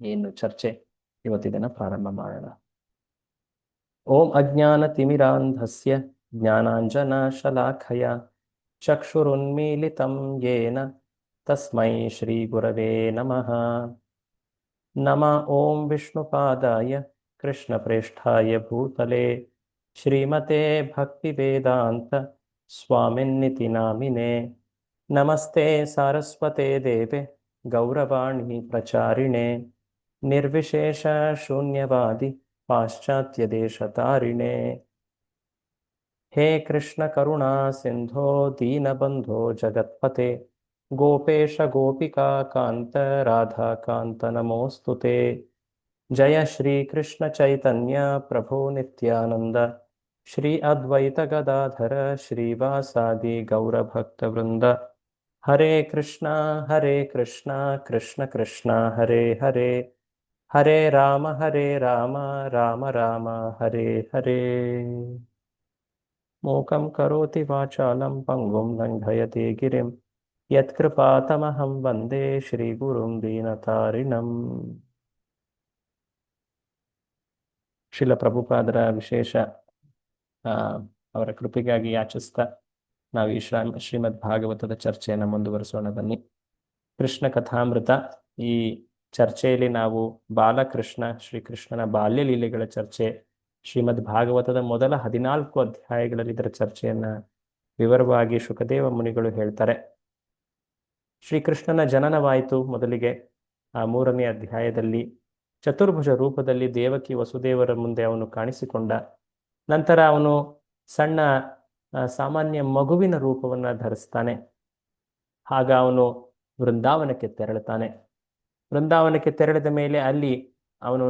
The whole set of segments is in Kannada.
ಏನು ಚರ್ಚೆ ಇವತ್ತಿನ ಪ್ರಾರಂಭ ಮಾಡೋಣ. ಓಂ ಅಜ್ಞಾನತಿಮಿರಾಂಧಸ್ಯ ಜ್ಞಾನಾಂಜನಶಲಾಖಯ ಚಕ್ಷುರುನ್ಮೀಲಿತಂ ಯೇನ ತಸ್ಮೈ ಶ್ರೀಗುರವೇ ನಮಃ. ನಮಃ ಓಂ ವಿಷ್ಣುಪಾದಾಯ ಕೃಷ್ಣಪ್ರೇಷ್ಠಾಯ ಭೂತಲೆ ಶ್ರೀಮತೆ ಭಕ್ತಿವೇದಾಂತ ಸ್ವಾಮಿನ್ನಿತಿ ನಾಮಿನೇ. ನಮಸ್ತೆ ಸಾರಸ್ವತೆ ದೇವೆ ಗೌರವಾಣಿ ಪ್ರಚಾರಿಣೆ ನಿರ್ವಿಶೇಷ ಶೂನ್ಯವಾದಿ ಪಾಶ್ಚಾತ್ಯ ದೇಶತಾರಿಣೆ. ಹೇ ಕೃಷ್ಣ ಕರುಣಾ ಸಿಂಧೋ ದೀನಬಂಧೋ ಜಗತ್ಪತೆ ಗೋಪೇಶ ಗೋಪಿಕಾ ಕಾಂತ ರಾಧಾ ಕಾಂತ ನಮೋಸ್ತುತೆ. ಜಯ ಶ್ರೀ ಕೃಷ್ಣ ಚೈತನ್ಯ ಪ್ರಭು ನಿತ್ಯಾನಂದ ಶ್ರೀ ಅದ್ವೈತ ಗದಾಧರ ಶ್ರೀವಾಸಾದಿ ಗೌರಭಕ್ತವೃಂದ. ಹರೇ ಕೃಷ್ಣ ಕೃಷ್ಣ ಕೃಷ್ಣ ಹರೇ ಹರೇ ಹರೇ ರಾಮ ರಾಮ ರಾಮ ಹರೇ ಹರೇ. ಮೂಕಂ ಕರೋತಿ ವಾಚಾಲಂ ಪಂಗುಂ ಲಂಘಯತೆ ಗಿರಿಂ ಯತ್ಕೃಪಾತಮಹಂ ವಂದೇ ಶ್ರೀಗುರುಂ ದೀನತಾರಿಣಂ. ಶ್ರೀಲ ಪ್ರಭುಪಾದರ ವಿಶೇಷ ಅವರ ಕೃಪೆಗಾಗಿ ಯಾಚಿಸ್ತಾ ನಾವು ಈ ಶ್ರೀಮದ್ ಭಾಗವತದ ಚರ್ಚೆಯನ್ನು ಮುಂದುವರಿಸೋಣ ಬನ್ನಿ. ಕೃಷ್ಣ ಕಥಾಮೃತ ಈ ಚರ್ಚೆಯಲ್ಲಿ ನಾವು ಬಾಲಕೃಷ್ಣ ಶ್ರೀಕೃಷ್ಣನ ಬಾಲ್ಯ ಲೀಲೆಗಳ ಚರ್ಚೆ, ಶ್ರೀಮದ್ ಭಾಗವತದ ಮೊದಲ 14 ಅಧ್ಯಾಯಗಳಲ್ಲಿ ಇದರ ಚರ್ಚೆಯನ್ನ ವಿವರವಾಗಿ ಶುಕದೇವ ಮುನಿಗಳು ಹೇಳ್ತಾರೆ. ಶ್ರೀಕೃಷ್ಣನ ಜನನವಾಯಿತು. ಮೊದಲಿಗೆ ಆ 3ನೇ ಅಧ್ಯಾಯದಲ್ಲಿ ಚತುರ್ಭುಜ ರೂಪದಲ್ಲಿ ದೇವಕಿ ವಸುದೇವರ ಮುಂದೆ ಅವನು ಕಾಣಿಸಿಕೊಂಡ. ನಂತರ ಅವನು ಸಣ್ಣ ಸಾಮಾನ್ಯ ಮಗುವಿನ ರೂಪವನ್ನು ಧರಿಸ್ತಾನೆ. ಆಗ ಅವನು ವೃಂದಾವನಕ್ಕೆ ತೆರಳುತ್ತಾನೆ. ವೃಂದಾವನಕ್ಕೆ ತೆರಳಿದ ಮೇಲೆ ಅಲ್ಲಿ ಅವನು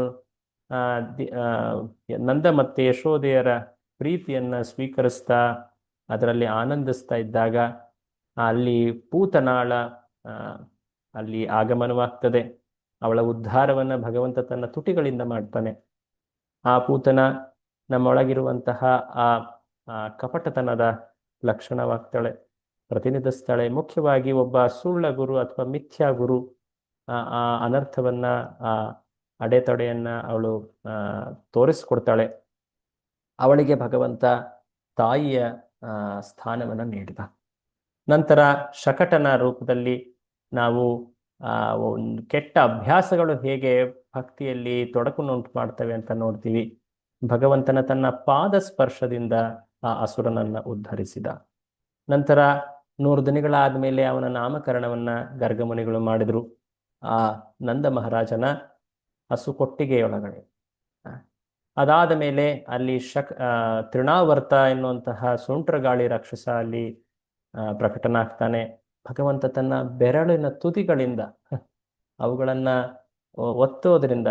ನಂದ ಮತ್ತು ಯಶೋದೆಯರ ಪ್ರೀತಿಯನ್ನು ಸ್ವೀಕರಿಸ್ತಾ ಅದರಲ್ಲಿ ಆನಂದಿಸ್ತಾ ಇದ್ದಾಗ ಅಲ್ಲಿ ಪೂತನಾಳ ಅಲ್ಲಿ ಆಗಮನವಾಗ್ತದೆ. ಅವಳ ಉದ್ಧಾರವನ್ನು ಭಗವಂತ ತನ್ನ ತುಟಿಗಳಿಂದ ಮಾಡ್ತಾನೆ. ಆ ಪೂತನ ನಮ್ಮೊಳಗಿರುವಂತಹ ಆ ಕಪಟತನದ ಲಕ್ಷಣವಾಗ್ತಾಳೆ, ಪ್ರತಿನಿಧಿಸ್ತಾಳೆ. ಮುಖ್ಯವಾಗಿ ಒಬ್ಬ ಸುಳ್ಳ ಗುರು ಅಥವಾ ಮಿಥ್ಯಾ ಗುರು ಆ ಅನರ್ಥವನ್ನ ಆ ಅಡೆತಡೆಯನ್ನ ಅವಳು ತೋರಿಸ್ಕೊಡ್ತಾಳೆ. ಅವಳಿಗೆ ಭಗವಂತ ತಾಯಿಯ ಸ್ಥಾನವನ್ನು ನೀಡಿದ. ನಂತರ ಶಕಟನ ರೂಪದಲ್ಲಿ ನಾವು ಒಂದು ಕೆಟ್ಟ ಅಭ್ಯಾಸಗಳು ಹೇಗೆ ಭಕ್ತಿಯಲ್ಲಿ ತೊಡಕನ್ನುಂಟು ಮಾಡ್ತವೆ ಅಂತ ನೋಡ್ತೀವಿ. ಭಗವಂತನ ತನ್ನ ಪಾದ ಸ್ಪರ್ಶದಿಂದ ಆ ಅಸುರನನ್ನ ಉದ್ಧರಿಸಿದ. ನಂತರ 100 ದಿನಗಳಾದ ಮೇಲೆ ಅವನ ನಾಮಕರಣವನ್ನ ಗರ್ಗಮುನಿಗಳು ಮಾಡಿದ್ರು. ಆ ನಂದ ಮಹಾರಾಜನ ಹಸುಕೊಟ್ಟಿಗೆಯೊಳಗಡೆ. ಅದಾದ ಮೇಲೆ ಅಲ್ಲಿ ತೃಣಾವರ್ತ ಎನ್ನುವಂತಹ ಸುಂಟ್ರಗಾಳಿ ರಾಕ್ಷಸ ಅಲ್ಲಿ ಪ್ರಕಟನ ಆಗ್ತಾನೆ. ಭಗವಂತ ತನ್ನ ಬೆರಳಿನ ತುದಿಗಳಿಂದ ಅವುಗಳನ್ನ ಒತ್ತೋದ್ರಿಂದ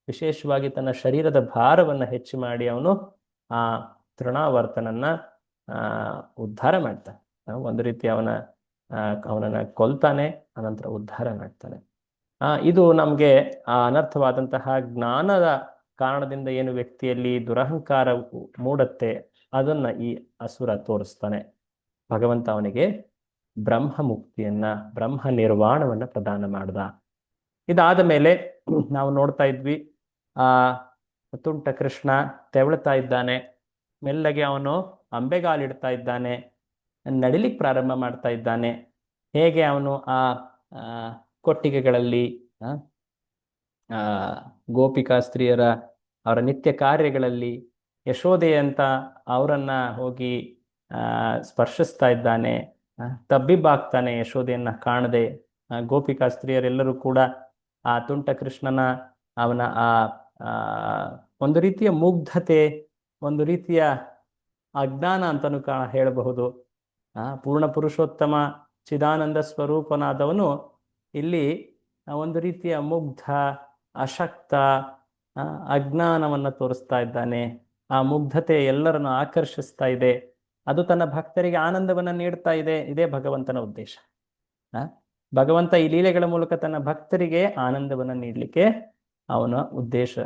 ವಿಶೇಷವಾಗಿ ತನ್ನ ಶರೀರದ ಭಾರವನ್ನು ಹೆಚ್ಚು ಮಾಡಿ ಅವನು ಆ ತೃಣಾವರ್ತನನ್ನ ಉದ್ಧಾರ ಮಾಡ್ತಾನೆ. ಒಂದು ರೀತಿ ಅವನನ್ನ ಕೊಲ್ತಾನೆ, ಅನಂತರ ಉದ್ಧಾರ ಮಾಡ್ತಾನೆ. ಇದು ನಮಗೆ ಆ ಅನರ್ಥವಾದಂತಹ ಜ್ಞಾನದ ಕಾರಣದಿಂದ ಏನು ವ್ಯಕ್ತಿಯಲ್ಲಿ ದುರಹಂಕಾರ ಮೂಡುತ್ತೆ ಅದನ್ನ ಈ ಅಸುರ ತೋರಿಸ್ತಾನೆ. ಭಗವಂತ ಅವನಿಗೆ ಬ್ರಹ್ಮ ಮುಕ್ತಿಯನ್ನ, ಬ್ರಹ್ಮ ನಿರ್ವಾಣವನ್ನ ಪ್ರದಾನ ಮಾಡ್ದ. ಇದಾದ ಮೇಲೆ ನಾವು ನೋಡ್ತಾ ಇದ್ವಿ, ಆ ತುಂಟ ಕೃಷ್ಣ ತೆವಳ್ತಾ ಇದ್ದಾನೆ. ಮೆಲ್ಲಗೆ ಅವನು ಅಂಬೆಗಾಲಿಡ್ತಾ ಇದ್ದಾನೆ, ನಡಿಲಿಕ್ಕೆ ಪ್ರಾರಂಭ ಮಾಡ್ತಾ ಇದ್ದಾನೆ. ಹೇಗೆ ಅವನು ಆ ಕೊಟ್ಟಿಗೆಗಳಲ್ಲಿ ಗೋಪಿಕಾ ಸ್ತ್ರೀಯರ ಅವರ ನಿತ್ಯ ಕಾರ್ಯಗಳಲ್ಲಿ ಯಶೋದೆಯಂತ ಅವರನ್ನ ಹೋಗಿ ಸ್ಪರ್ಶಿಸ್ತಾ ಇದ್ದಾನೆ, ತಬ್ಬಿಬ್ಬಾಗ್ತಾನೆ ಯಶೋದೆಯನ್ನ ಕಾಣದೆ. ಗೋಪಿಕಾ ಸ್ತ್ರೀಯರೆಲ್ಲರೂ ಕೂಡ ಆ ತುಂಟ ಕೃಷ್ಣನ ಅವನ ಒಂದು ರೀತಿಯ ಮುಗ್ಧತೆ, ಒಂದು ರೀತಿಯ ಅಜ್ಞಾನ ಅಂತನೂ ಹೇಳಬಹುದು. ಪೂರ್ಣ ಪುರುಷೋತ್ತಮ ಚಿದಾನಂದ ಸ್ವರೂಪನಾದವನು ಇಲ್ಲಿ ಒಂದು ರೀತಿಯ ಮುಗ್ಧ, ಅಶಕ್ತ, ಅಜ್ಞಾನವನ್ನು ತೋರಿಸ್ತಾ ಇದ್ದಾನೆ. ಆ ಮುಗ್ಧತೆ ಎಲ್ಲರನ್ನು ಆಕರ್ಷಿಸ್ತಾ ಇದೆ. ಅದು ತನ್ನ ಭಕ್ತರಿಗೆ ಆನಂದವನ್ನು ನೀಡ್ತಾ ಇದೆ. ಇದೇ ಭಗವಂತನ ಉದ್ದೇಶ. ಭಗವಂತ ಈ ಲೀಲೆಗಳ ಮೂಲಕ ತನ್ನ ಭಕ್ತರಿಗೆ ಆನಂದವನ್ನು ನೀಡಲಿಕ್ಕೆ ಅವನ ಉದ್ದೇಶ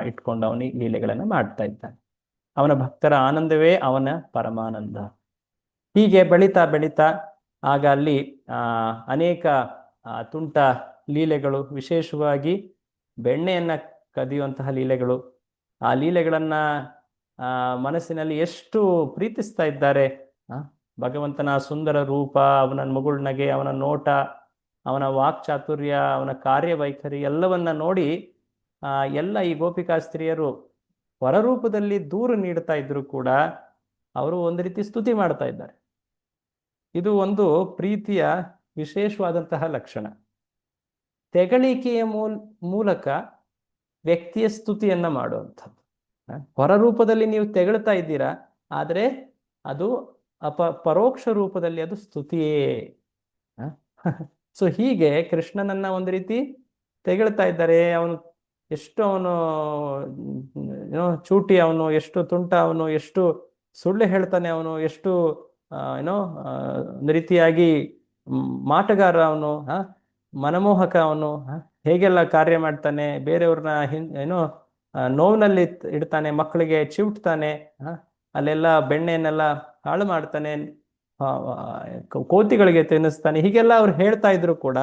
ಇಟ್ಕೊಂಡು ಅವನು ಈ ಲೀಲೆಗಳನ್ನು ಮಾಡ್ತಾ ಇದ್ದಾನೆ. ಅವನ ಭಕ್ತರ ಆನಂದವೇ ಅವನ ಪರಮಾನಂದ. ಹೀಗೆ ಬೆಳೀತಾ ಬೆಳೀತಾ ಆಗ ಅಲ್ಲಿ ಅನೇಕ ತುಂಟ ಲೀಲೆಗಳು, ವಿಶೇಷವಾಗಿ ಬೆಣ್ಣೆಯನ್ನ ಕದಿಯುವಂತಹ ಲೀಲೆಗಳು, ಆ ಲೀಲೆಗಳನ್ನ ಮನಸ್ಸಿನಲ್ಲಿ ಎಷ್ಟು ಪ್ರೀತಿಸ್ತಾ ಇದ್ದಾರೆ. ಆ, ಭಗವಂತನ ಸುಂದರ ರೂಪ, ಅವನ ಮುಗುಳ್ನಗೆ, ಅವನ ನೋಟ, ಅವನ ವಾಕ್ಚಾತುರ್ಯ, ಅವನ ಕಾರ್ಯವೈಖರಿ ಎಲ್ಲವನ್ನ ನೋಡಿ ಆ, ಎಲ್ಲ ಈ ಗೋಪಿಕಾ ಸ್ತ್ರೀಯರು ಹೊರರೂಪದಲ್ಲಿ ದೂರು ನೀಡ್ತಾ ಇದ್ರು ಕೂಡ ಅವರು ಒಂದು ರೀತಿ ಸ್ತುತಿ ಮಾಡ್ತಾ ಇದ್ದಾರೆ. ಇದು ಒಂದು ಪ್ರೀತಿಯ ವಿಶೇಷವಾದಂತಹ ಲಕ್ಷಣ. ತೆಗಳಿಕೆಯ ಮೂಲಕ ವ್ಯಕ್ತಿಯ ಸ್ತುತಿಯನ್ನ ಮಾಡುವಂಥದ್ದು. ಹೊರರೂಪದಲ್ಲಿ ನೀವು ತೆಗಳ್ತಾ ಇದ್ದೀರಾ, ಆದರೆ ಅದು ಪರೋಕ್ಷ ರೂಪದಲ್ಲಿ ಅದು ಸ್ತುತಿಯೇ. ಸೊ ಹೀಗೆ ಕೃಷ್ಣನನ್ನ ಒಂದು ರೀತಿ ತೆಗಳ್ತಾ ಇದ್ದಾರೆ. ಅವನು ಎಷ್ಟು ಏನೋ ಚೂಟಿ, ಅವನು ಎಷ್ಟು ತುಂಟ, ಅವನು ಎಷ್ಟು ಸುಳ್ಳು ಹೇಳ್ತಾನೆ, ಅವನು ಎಷ್ಟು ಏನೋ ಒಂದು ರೀತಿಯಾಗಿ ಮಾಟಗಾರ ಅವನು, ಮನಮೋಹಕ ಅವನು, ಹೇಗೆಲ್ಲ ಕಾರ್ಯ ಮಾಡ್ತಾನೆ, ಬೇರೆಯವ್ರನ್ನ ಏನೋ ನೋವಿನಲ್ಲಿ ಇಡ್ತಾನೆ, ಮಕ್ಕಳಿಗೆ ಚಿವುಟ್ತಾನೆ, ಅಲ್ಲೆಲ್ಲ ಬೆಣ್ಣೆಯನ್ನೆಲ್ಲ ಹಾಳು ಮಾಡ್ತಾನೆ, ಕೋತಿಗಳಿಗೆ ತಿನ್ನಿಸ್ತಾನೆ, ಹೀಗೆಲ್ಲ ಅವ್ರು ಹೇಳ್ತಾ ಇದ್ರು ಕೂಡ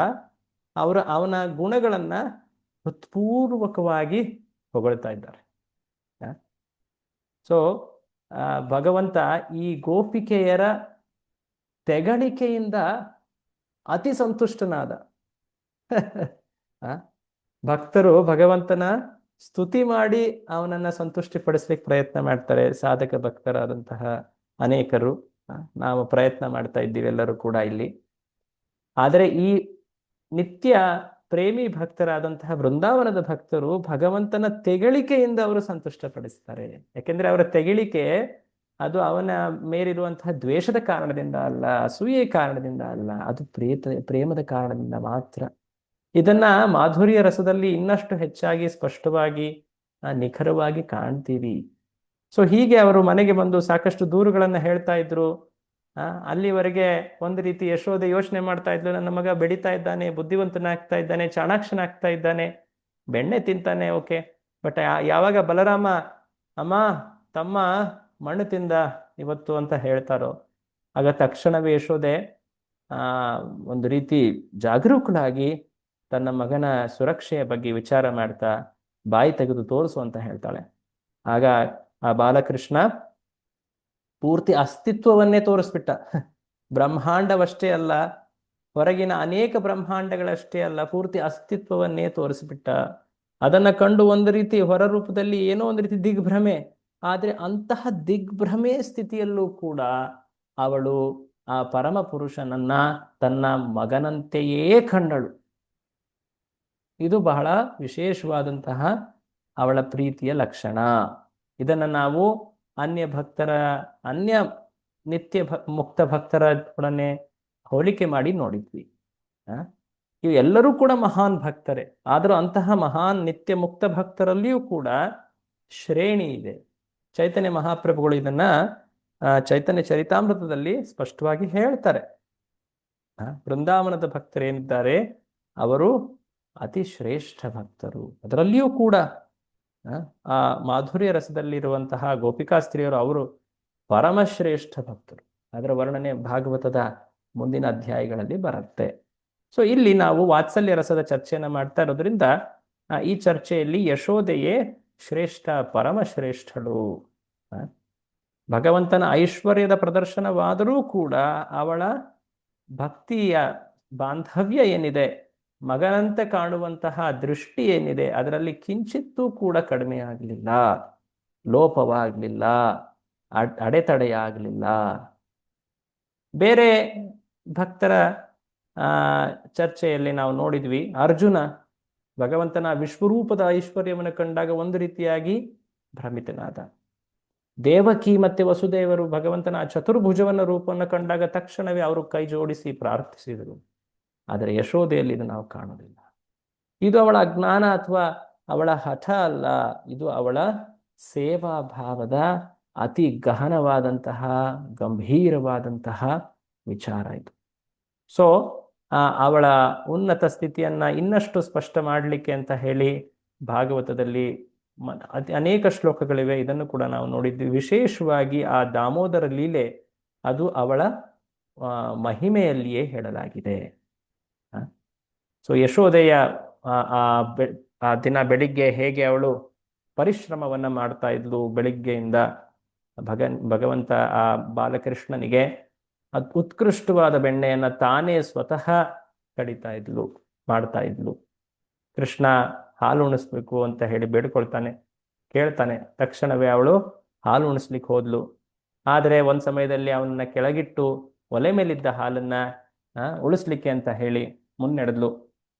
ಅವನ ಗುಣಗಳನ್ನ ಹೃತ್ಪೂರ್ವಕವಾಗಿ ಹೊಗಳ್ತಾ ಇದ್ದಾರೆ. ಸೊ ಭಗವಂತ ಈ ಗೋಪಿಕೆಯರ ತೆಗಳಿಕೆಯಿಂದ ಅತಿ ಸಂತುಷ್ಟನಾದ. ಭಕ್ತರು ಭಗವಂತನ ಸ್ತುತಿ ಮಾಡಿ ಅವನನ್ನ ಸಂತುಷ್ಟಿಪಡಿಸ್ಲಿಕ್ಕೆ ಪ್ರಯತ್ನ ಮಾಡ್ತಾರೆ. ಸಾಧಕ ಭಕ್ತರಾದಂತಹ ಅನೇಕರು ನಾವು ಪ್ರಯತ್ನ ಮಾಡ್ತಾ ಇದ್ದೀವಿ ಎಲ್ಲರೂ ಕೂಡ ಇಲ್ಲಿ. ಆದರೆ ಈ ನಿತ್ಯ ಪ್ರೇಮಿ ಭಕ್ತರಾದಂತಹ ಬೃಂದಾವನದ ಭಕ್ತರು ಭಗವಂತನ ತೆಗಳಿಕೆಯಿಂದ ಅವರು ಸಂತುಷ್ಟಪಡಿಸ್ತಾರೆ. ಯಾಕೆಂದ್ರೆ ಅವರ ತೆಗಳಿಕೆ ಅದು ಅವನ ಮೇಲಿರುವಂತಹ ದ್ವೇಷದ ಕಾರಣದಿಂದ ಅಲ್ಲ, ಅಸೂಯೆ ಕಾರಣದಿಂದ ಅಲ್ಲ, ಅದು ಪ್ರೇಮದ ಕಾರಣದಿಂದ ಮಾತ್ರ. ಇದನ್ನ ಮಾಧುರ್ಯ ರಸದಲ್ಲಿ ಇನ್ನಷ್ಟು ಹೆಚ್ಚಾಗಿ ಸ್ಪಷ್ಟವಾಗಿ ನಿಖರವಾಗಿ ಕಾಣ್ತೀವಿ. ಸೊ ಹೀಗೆ ಅವರು ಮನೆಗೆ ಬಂದು ಸಾಕಷ್ಟು ದೂರುಗಳನ್ನ ಹೇಳ್ತಾ ಇದ್ರು. ಅಲ್ಲಿವರೆಗೆ ಒಂದು ರೀತಿ ಯಶೋದೆ ಯೋಚನೆ ಮಾಡ್ತಾ ಇದ್ಲು, ನನ್ನ ಮಗ ಬೆಳೀತಾ ಇದ್ದಾನೆ, ಬುದ್ಧಿವಂತನಾಗ್ತಾ ಇದ್ದಾನೆ, ಚಾಣಾಕ್ಷನಾಗ್ತಾ ಇದ್ದಾನೆ, ಬೆಣ್ಣೆ ತಿಂತಾನೆ, ಓಕೆ. ಬಟ್ ಯಾವಾಗ ಬಲರಾಮ ಅಮ್ಮ ತಮ್ಮ ಮಣ್ಣು ತಿಂದ ಇವತ್ತು ಅಂತ ಹೇಳ್ತಾರೋ, ಆಗ ತಕ್ಷಣವೇ ಯಶೋದೆ ಒಂದು ರೀತಿ ಜಾಗರೂಕಳಾಗಿ ತನ್ನ ಮಗನ ಸುರಕ್ಷೆಯ ಬಗ್ಗೆ ವಿಚಾರ ಮಾಡ್ತಾ ಬಾಯಿ ತೆಗೆದು ತೋರಿಸು ಅಂತ ಹೇಳ್ತಾಳೆ. ಆಗ ಆ ಬಾಲಕೃಷ್ಣ ಪೂರ್ತಿ ಅಸ್ತಿತ್ವವನ್ನೇ ತೋರಿಸ್ಬಿಟ್ಟ. ಬ್ರಹ್ಮಾಂಡವಷ್ಟೇ ಅಲ್ಲ, ಹೊರಗಿನ ಅನೇಕ ಬ್ರಹ್ಮಾಂಡಗಳಷ್ಟೇ ಅಲ್ಲ, ಪೂರ್ತಿ ಅಸ್ತಿತ್ವವನ್ನೇ ತೋರಿಸ್ಬಿಟ್ಟ. ಅದನ್ನ ಕಂಡು ಒಂದು ರೀತಿ ಹೊರ ರೂಪದಲ್ಲಿ ಏನೋ ಒಂದು ರೀತಿ ದಿಗ್ಭ್ರಮೆ, ಆದ್ರೆ ಅಂತಹ ದಿಗ್ಭ್ರಮೆ ಸ್ಥಿತಿಯಲ್ಲೂ ಕೂಡ ಅವಳು ಆ ಪರಮ ಪುರುಷನನ್ನ ತನ್ನ ಮಗನಂತೆಯೇ ಕಂಡಳು. ಇದು ಬಹಳ ವಿಶೇಷವಾದಂತಹ ಅವಳ ಪ್ರೀತಿಯ ಲಕ್ಷಣ. ಇದನ್ನ ನಾವು ಅನ್ಯ ನಿತ್ಯ ಮುಕ್ತ ಭಕ್ತರೊಡನೆ ಹೋಲಿಕೆ ಮಾಡಿ ನೋಡಿದ್ವಿ. ಇವು ಎಲ್ಲರೂ ಕೂಡ ಮಹಾನ್ ಭಕ್ತರೇ, ಆದರೂ ಅಂತಹ ಮಹಾನ್ ನಿತ್ಯ ಮುಕ್ತ ಭಕ್ತರಲ್ಲಿಯೂ ಕೂಡ ಶ್ರೇಣಿ ಇದೆ. ಚೈತನ್ಯ ಮಹಾಪ್ರಭುಗಳು ಇದನ್ನ ಚೈತನ್ಯ ಚರಿತಾಮೃತದಲ್ಲಿ ಸ್ಪಷ್ಟವಾಗಿ ಹೇಳ್ತಾರೆ. ಬೃಂದಾವನದ ಭಕ್ತರೇನಿದ್ದಾರೆ ಅವರು ಅತಿ ಶ್ರೇಷ್ಠ ಭಕ್ತರು. ಅದರಲ್ಲಿಯೂ ಕೂಡ ಆ ಮಾಧುರ್ಯ ರಸದಲ್ಲಿರುವಂತಹ ಗೋಪಿಕಾ ಸ್ತ್ರೀಯರು ಅವರು ಪರಮಶ್ರೇಷ್ಠ ಭಕ್ತರು. ಅದರ ವರ್ಣನೆ ಭಾಗವತದ ಮುಂದಿನ ಅಧ್ಯಾಯಗಳಲ್ಲಿ ಬರುತ್ತೆ. ಸೊ ಇಲ್ಲಿ ನಾವು ವಾತ್ಸಲ್ಯ ರಸದ ಚರ್ಚೆಯನ್ನ ಮಾಡ್ತಾ ಇರೋದ್ರಿಂದ ಈ ಚರ್ಚೆಯಲ್ಲಿ ಯಶೋದೆಯೇ ಶ್ರೇಷ್ಠ, ಪರಮಶ್ರೇಷ್ಠಳು. ಭಗವಂತನ ಐಶ್ವರ್ಯದ ಪ್ರದರ್ಶನವಾದರೂ ಕೂಡ ಅವಳ ಭಕ್ತಿಯ ಬಾಂಧವ್ಯ ಏನಿದೆ, ಮಗನಂತೆ ಕಾಣುವಂತಹ ದೃಷ್ಟಿ ಏನಿದೆ, ಅದರಲ್ಲಿ ಕಿಂಚಿತ್ತೂ ಕೂಡ ಕಡಿಮೆ ಆಗಲಿಲ್ಲ, ಲೋಪವಾಗಲಿಲ್ಲ, ಅಡೆತಡೆಯಾಗಲಿಲ್ಲ. ಬೇರೆ ಭಕ್ತರ ಚರ್ಚೆಯಲ್ಲಿ ನಾವು ನೋಡಿದ್ವಿ, ಅರ್ಜುನ ಭಗವಂತನ ವಿಶ್ವರೂಪದ ಐಶ್ವರ್ಯವನ್ನು ಕಂಡಾಗ ಒಂದು ರೀತಿಯಾಗಿ ಭ್ರಮಿತನಾದ. ದೇವಕಿ ಮತ್ತೆ ವಸುದೇವರು ಭಗವಂತನ ಚತುರ್ಭುಜವನ್ನ ರೂಪವನ್ನು ಕಂಡಾಗ ತಕ್ಷಣವೇ ಅವರು ಕೈ ಜೋಡಿಸಿ ಪ್ರಾರ್ಥಿಸಿದರು. ಆದರೆ ಯಶೋದೆಯಲ್ಲಿ ಇದು ನಾವು ಕಾಣೋದಿಲ್ಲ. ಇದು ಅವಳ ಅಜ್ಞಾನ ಅಥವಾ ಅವಳ ಹಠ ಅಲ್ಲ, ಇದು ಅವಳ ಸೇವಾ ಭಾವದ ಅತಿ ಗಹನವಾದಂತಹ ಗಂಭೀರವಾದಂತಹ ವಿಚಾರ ಇದು. ಸೊ ಅವಳ ಉನ್ನತ ಸ್ಥಿತಿಯನ್ನ ಇನ್ನಷ್ಟು ಸ್ಪಷ್ಟ ಮಾಡಲಿಕ್ಕೆ ಅಂತ ಹೇಳಿ ಭಾಗವತದಲ್ಲಿ ಅನೇಕ ಶ್ಲೋಕಗಳಿವೆ. ಇದನ್ನು ಕೂಡ ನಾವು ನೋಡಿದ್ವಿ. ವಿಶೇಷವಾಗಿ ಆ ದಾಮೋದರ ಲೀಲೆ ಅದು ಅವಳ ಮಹಿಮೆಯಲ್ಲಿಯೇ ಹೇಳಲಾಗಿದೆ. ಸೊ ಯಶೋದೆಯ ಆ ಆ ದಿನ ಬೆಳಿಗ್ಗೆ ಹೇಗೆ ಅವಳು ಪರಿಶ್ರಮವನ್ನ ಮಾಡ್ತಾ ಇದ್ಲು, ಬೆಳಿಗ್ಗೆಯಿಂದ ಭಗವಂತ ಆ ಬಾಲಕೃಷ್ಣನಿಗೆ ಉತ್ಕೃಷ್ಟವಾದ ಬೆಣ್ಣೆಯನ್ನ ತಾನೇ ಸ್ವತಃ ಕಡಿತಾ ಇದ್ಲು, ಮಾಡ್ತಾ ಇದ್ಲು. ಕೃಷ್ಣ ಹಾಲು ಉಣಿಸ್ಬೇಕು ಅಂತ ಹೇಳಿ ಬೇಡ್ಕೊಳ್ತಾನೆ, ಕೇಳ್ತಾನೆ. ತಕ್ಷಣವೇ ಅವಳು ಹಾಲು ಉಣಿಸ್ಲಿಕ್ಕೆ ಹೋದ್ಲು. ಆದರೆ ಒಂದ್ ಸಮಯದಲ್ಲಿ ಅವನನ್ನ ಕೆಳಗಿಟ್ಟು ಒಲೆ ಮೇಲಿದ್ದ ಹಾಲನ್ನ ಉಳಿಸ್ಲಿಕ್ಕೆ ಅಂತ ಹೇಳಿ ಮುನ್ನಡೆದ್ಲು.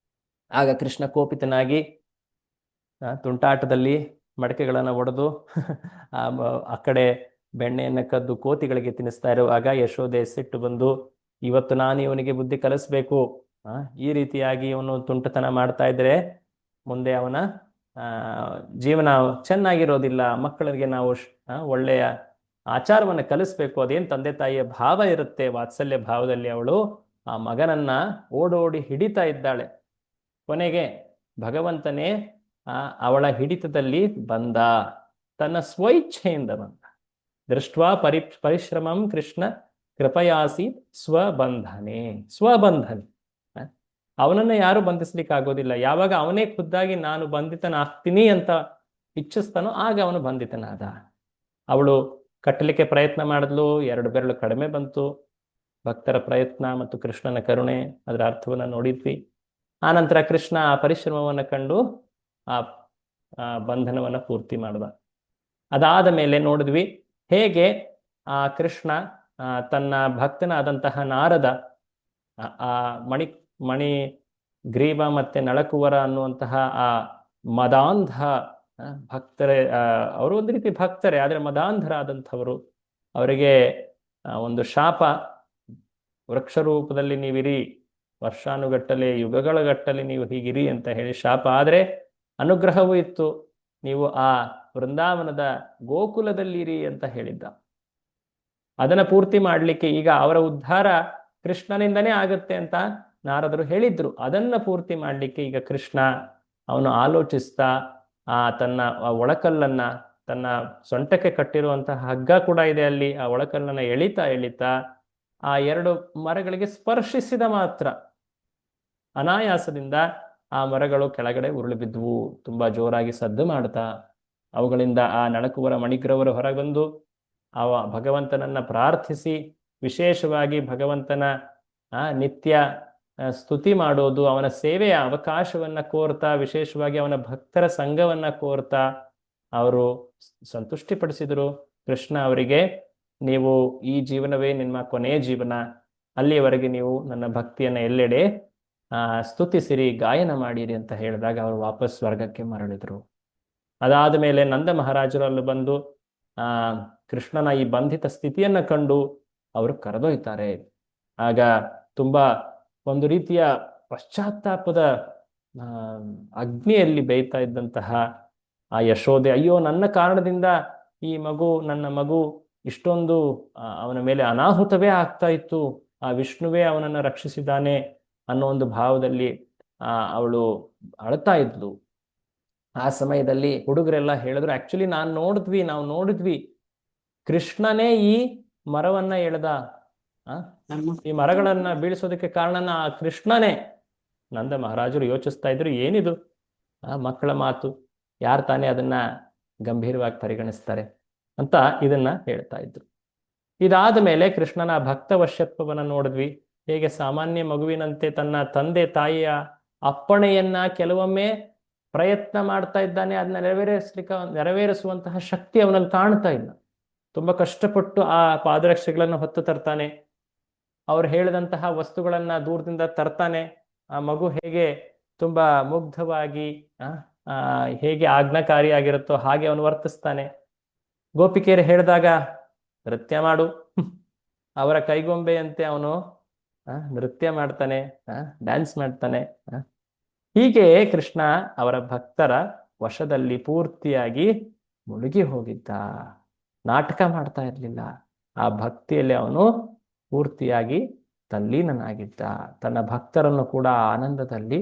ಆಗ ಕೃಷ್ಣ ಕೋಪಿತನಾಗಿ ತುಂಟಾಟದಲ್ಲಿ ಮಡಕೆಗಳನ್ನು ಒಡೆದು ಆ ಕಡೆ ಬೆಣ್ಣೆಯನ್ನು ಕದ್ದು ಕೋತಿಗಳಿಗೆ ತಿನ್ನಿಸ್ತಾ ಇರುವಾಗ ಯಶೋದೆ ಸಿಟ್ಟು ಬಂದು, ಇವತ್ತು ನಾನು ಇವನಿಗೆ ಬುದ್ಧಿ ಕಲಿಸ್ಬೇಕು, ಈ ರೀತಿಯಾಗಿ ಇವನು ತುಂಟತನ ಮಾಡ್ತಾ ಇದ್ರೆ ಮುಂದೆ ಅವನ ಜೀವನ ಚೆನ್ನಾಗಿರೋದಿಲ್ಲ, ಮಕ್ಕಳಿಗೆ ನಾವು ಒಳ್ಳೆಯ ಆಚಾರವನ್ನು ಕಲಿಸ್ಬೇಕು, ಅದೇನು ತಂದೆ ತಾಯಿಯ ಭಾವ ಇರುತ್ತೆ, ವಾತ್ಸಲ್ಯ ಭಾವದಲ್ಲಿ ಅವಳು ಆ ಮಗನನ್ನ ಓಡೋಡಿ ಹಿಡಿತಾ ಇದ್ದಾಳೆ. ಕೊನೆಗೆ ಭಗವಂತನೇ ಅವಳ ಹಿಡಿತದಲ್ಲಿ ಬಂದ, ತನ್ನ ಸ್ವಇಚ್ಛೆಯಿಂದ ಬಂದ. ದೃಷ್ಟ್ವಾ ಪರಿಶ್ರಮಂ ಕೃಷ್ಣ ಕೃಪಯಾಸಿ ಸ್ವಬಂಧನೆ. ಅವನನ್ನ ಯಾರು ಬಂಧಿಸ್ಲಿಕ್ಕೆ ಆಗೋದಿಲ್ಲ. ಯಾವಾಗ ಅವನೇ ಖುದ್ದಾಗಿ ನಾನು ಬಂಧಿತನಾಗ್ತೀನಿ ಅಂತ ಇಚ್ಛಿಸ್ತಾನೋ ಆಗ ಅವನು ಬಂಧಿತನಾದ. ಅವಳು ಕಟ್ಟಲಿಕ್ಕೆ ಪ್ರಯತ್ನ ಮಾಡಿದ್ಲು, 2 ಬೆರಳು ಕಡಿಮೆ ಬಂತು. ಭಕ್ತರ ಪ್ರಯತ್ನ ಮತ್ತು ಕೃಷ್ಣನ ಕರುಣೆ, ಅದರ ಅರ್ಥವನ್ನ ನೋಡಿದ್ವಿ. ಆನಂತರ ಕೃಷ್ಣ ಆ ಪರಿಶ್ರಮವನ್ನು ಕಂಡು ಆ ಬಂಧನವನ್ನ ಪೂರ್ತಿ ಮಾಡಿದ. ಅದಾದ ಮೇಲೆ ನೋಡಿದ್ವಿ ಹೇಗೆ ಆ ಕೃಷ್ಣ ತನ್ನ ಭಕ್ತನಾದಂತಹ ನಾರದ ಆ ಮಣಿ ಗ್ರೀವ ಮತ್ತೆ ನಳಕುವರ ಅನ್ನುವಂತಹ ಆ ಮದಾಂಧ ಭಕ್ತರೇ, ಅವರು ಒಂದು ರೀತಿ ಭಕ್ತರೇ ಆದರೆ ಮದಾಂಧರಾದಂಥವರು. ಅವರಿಗೆ ಒಂದು ಶಾಪ, ವೃಕ್ಷ ರೂಪದಲ್ಲಿ ನೀವಿರಿ, ವರ್ಷಾನುಗಟ್ಟಲೆ ಯುಗಗಳ ಗಟ್ಟಲೆ ನೀವು ಹೀಗಿರಿ ಅಂತ ಹೇಳಿ ಶಾಪ. ಆದರೆ ಅನುಗ್ರಹವೂ ಇತ್ತು, ನೀವು ಆ ವೃಂದಾವನದ ಗೋಕುಲದಲ್ಲಿರಿ ಅಂತ ಹೇಳಿದ್ದ. ಅದನ್ನ ಪೂರ್ತಿ ಮಾಡಲಿಕ್ಕೆ ಈಗ ಅವರ ಉದ್ಧಾರ ಕೃಷ್ಣನಿಂದನೇ ಆಗುತ್ತೆ ಅಂತ ನಾರದರು ಹೇಳಿದ್ರು. ಅದನ್ನ ಪೂರ್ತಿ ಮಾಡಲಿಕ್ಕೆ ಈಗ ಕೃಷ್ಣ ಅವನು ಆಲೋಚಿಸ್ತಾ ತನ್ನ ಒಳಕಲ್ಲನ್ನ, ತನ್ನ ಸೊಂಟಕ್ಕೆ ಕಟ್ಟಿರುವಂತಹ ಹಗ್ಗ ಕೂಡ ಇದೆ ಅಲ್ಲಿ, ಆ ಒಳಕಲ್ಲನ್ನ ಎಳಿತಾ ಆ 2 ಮರಗಳಿಗೆ ಸ್ಪರ್ಶಿಸಿದ ಮಾತ್ರ ಅನಾಯಾಸದಿಂದ ಆ ಮರಗಳು ಕೆಳಗಡೆ ಉರುಳಿ ಬಿದ್ದುವು, ತುಂಬಾ ಜೋರಾಗಿ ಸದ್ದು ಮಾಡ್ತಾ. ಅವುಗಳಿಂದ ಆ ನಳಕುವರ ಮಣಿಗ್ರವರು ಹೊರಬಂದು ಭಗವಂತನನ್ನ ಪ್ರಾರ್ಥಿಸಿ, ವಿಶೇಷವಾಗಿ ಭಗವಂತನ ನಿತ್ಯ ಸ್ತುತಿ ಮಾಡೋದು, ಅವನ ಸೇವೆಯ ಅವಕಾಶವನ್ನ ಕೋರ್ತಾ, ವಿಶೇಷವಾಗಿ ಅವನ ಭಕ್ತರ ಸಂಘವನ್ನ ಕೋರ್ತಾ ಅವರು ಸಂತುಷ್ಟಿಪಡಿಸಿದರು. ಕೃಷ್ಣ ಅವರಿಗೆ, ನೀವು ಈ ಜೀವನವೇ ನಿಮ್ಮ ಕೊನೆಯ ಜೀವನ, ಅಲ್ಲಿಯವರೆಗೆ ನೀವು ನನ್ನ ಭಕ್ತಿಯನ್ನ ಎಲ್ಲೆಡೆ ಸ್ತುತಿಸಿರಿ, ಗಾಯನ ಮಾಡಿರಿ ಅಂತ ಹೇಳಿದಾಗ ಅವರು ವಾಪಸ್ ಸ್ವರ್ಗಕ್ಕೆ ಮರಳಿದರು. ಅದಾದ ಮೇಲೆ ನಂದ ಮಹಾರಾಜರು ಅಲ್ಲಿ ಬಂದು ಕೃಷ್ಣನ ಈ ಬಂಧಿತ ಸ್ಥಿತಿಯನ್ನ ಕಂಡು ಅವರು ಕರೆದೊಯ್ತಾರೆ. ಆಗ ತುಂಬಾ ಒಂದು ರೀತಿಯ ಪಶ್ಚಾತ್ತಾಪದ ಅಗ್ನಿಯಲ್ಲಿ ಬೇಯ್ತಾ ಇದ್ದಂತಹ ಆ ಯಶೋದೆ, ಅಯ್ಯೋ ನನ್ನ ಕಾರಣದಿಂದ ಈ ನನ್ನ ಮಗು ಇಷ್ಟೊಂದು ಅವನ ಮೇಲೆ ಅನಾಹುತವೇ ಆಗ್ತಾ ಇತ್ತು, ಆ ವಿಷ್ಣುವೇ ಅವನನ್ನು ರಕ್ಷಿಸಿದ್ದಾನೆ ಅನ್ನೋ ಒಂದು ಭಾವದಲ್ಲಿ ಅವಳು ಅಳ್ತಾ ಇದ್ಲು. ಆ ಸಮಯದಲ್ಲಿ ಹುಡುಗರೆಲ್ಲ ಹೇಳಿದ್ರು, ಆಕ್ಚುಲಿ ನಾವು ನೋಡಿದ್ವಿ ಕೃಷ್ಣನೇ ಈ ಮರವನ್ನ ಎಳೆದ, ಈ ಮರಗಳನ್ನ ಬೀಳಿಸೋದಕ್ಕೆ ಕಾರಣನ ಆ ಕೃಷ್ಣನೇ. ನಂದ ಮಹಾರಾಜರು ಯೋಚಿಸ್ತಾ ಇದ್ರು, ಏನಿದು ಮಕ್ಕಳ ಮಾತು, ಯಾರು ತಾನೇ ಅದನ್ನ ಗಂಭೀರವಾಗಿ ಪರಿಗಣಿಸ್ತಾರೆ ಅಂತ ಇದನ್ನ ಹೇಳ್ತಾ ಇದ್ರು. ಇದಾದ ಮೇಲೆ ಕೃಷ್ಣನ ಭಕ್ತವಶ್ಯತ್ವವನ್ನ ನೋಡಿದ್ವಿ. ಹೇಗೆ ಸಾಮಾನ್ಯ ಮಗುವಿನಂತೆ ತನ್ನ ತಂದೆ ತಾಯಿಯ ಅಪ್ಪಣೆಯನ್ನ ಕೆಲವೊಮ್ಮೆ ಪ್ರಯತ್ನ ಮಾಡ್ತಾ ಇದ್ದಾನೆ, ಅದನ್ನ ನೆರವೇರಿಸುವಂತಹ ಶಕ್ತಿ ಅವನಲ್ಲಿ ಕಾಣ್ತಾ ಇಲ್ಲ. ತುಂಬಾ ಕಷ್ಟಪಟ್ಟು ಆ ಪಾದರಕ್ಷೆಗಳನ್ನು ಹೊತ್ತು ತರ್ತಾನೆ, ಅವ್ರು ಹೇಳಿದಂತಹ ವಸ್ತುಗಳನ್ನ ದೂರದಿಂದ ತರ್ತಾನೆ. ಆ ಮಗು ಹೇಗೆ ತುಂಬಾ ಮುಗ್ಧವಾಗಿ ಹೇಗೆ ಆಜ್ಞಾಕಾರಿಯಾಗಿರುತ್ತೋ ಹಾಗೆ ಅವನು ವರ್ತಿಸ್ತಾನೆ. ಗೋಪಿಕೆಯರು ಹೇಳಿದಾಗ ನೃತ್ಯ ಮಾಡು, ಅವರ ಕೈಗೊಂಬೆಯಂತೆ ಅವನು ನೃತ್ಯ ಮಾಡ್ತಾನೆ, ಡ್ಯಾನ್ಸ್ ಮಾಡ್ತಾನೆ. ಹೀಗೆ ಕೃಷ್ಣ ಅವರ ಭಕ್ತರ ವಶದಲ್ಲಿ ಪೂರ್ತಿಯಾಗಿ ಮುಳುಗಿ ಹೋಗಿದ್ದ, ನಾಟಕ ಮಾಡ್ತಾ ಇರಲಿಲ್ಲ. ಆ ಭಕ್ತಿಯಲ್ಲಿ ಅವನು ಪೂರ್ತಿಯಾಗಿ ತಲ್ಲೀನನಾಗಿದ್ದ, ತನ್ನ ಭಕ್ತರನ್ನು ಕೂಡ ಆನಂದದಲ್ಲಿ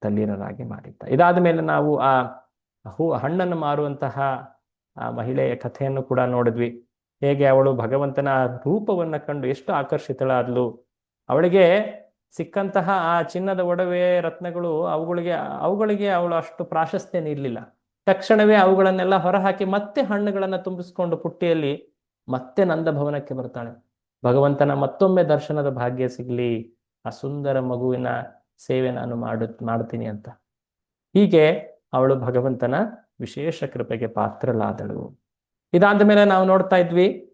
ತಲ್ಲೀನರಾಗಿ ಮಾಡಿದ್ದ. ಇದಾದ ಮೇಲೆ ನಾವು ಆ ಹಣ್ಣನ್ನು ಮಾರುವಂತಹ ಆ ಮಹಿಳೆಯ ಕಥೆಯನ್ನು ಕೂಡ ನೋಡಿದ್ವಿ. ಹೇಗೆ ಅವಳು ಭಗವಂತನ ರೂಪವನ್ನ ಕಂಡು ಎಷ್ಟು ಆಕರ್ಷಿತಳಾದ್ಲು. ಅವಳಿಗೆ ಸಿಕ್ಕಂತಹ ಆ ಚಿನ್ನದ ಒಡವೆ ರತ್ನಗಳು ಅವುಗಳಿಗೆ ಅವಳು ಅಷ್ಟು ಪ್ರಾಶಸ್ತ್ಯ ನೀಡಲಿಲ್ಲ. ತಕ್ಷಣವೇ ಅವುಗಳನ್ನೆಲ್ಲ ಹೊರಹಾಕಿ ಮತ್ತೆ ಹಣ್ಣುಗಳನ್ನು ತುಂಬಿಸ್ಕೊಂಡು ಪುಟ್ಟಿಯಲ್ಲಿ ಮತ್ತೆ ನಂದ ಭವನಕ್ಕೆ ಬರ್ತಾಳೆ. ಭಗವಂತನ ಮತ್ತೊಮ್ಮೆ ದರ್ಶನದ ಭಾಗ್ಯ ಸಿಗ್ಲಿ, ಆ ಸುಂದರ ಮಗುವಿನ ಸೇವೆ ನಾನು ಮಾಡ್ತೀನಿ ಅಂತ. ಹೀಗೆ ಅವಳು ಭಗವಂತನ ವಿಶೇಷ ಕೃಪೆಗೆ ಪಾತ್ರಳಾದಳು. ಇದಾದ ಮೇಲೆ ನಾವು ನೋಡ್ತಾ ಇದ್ವಿ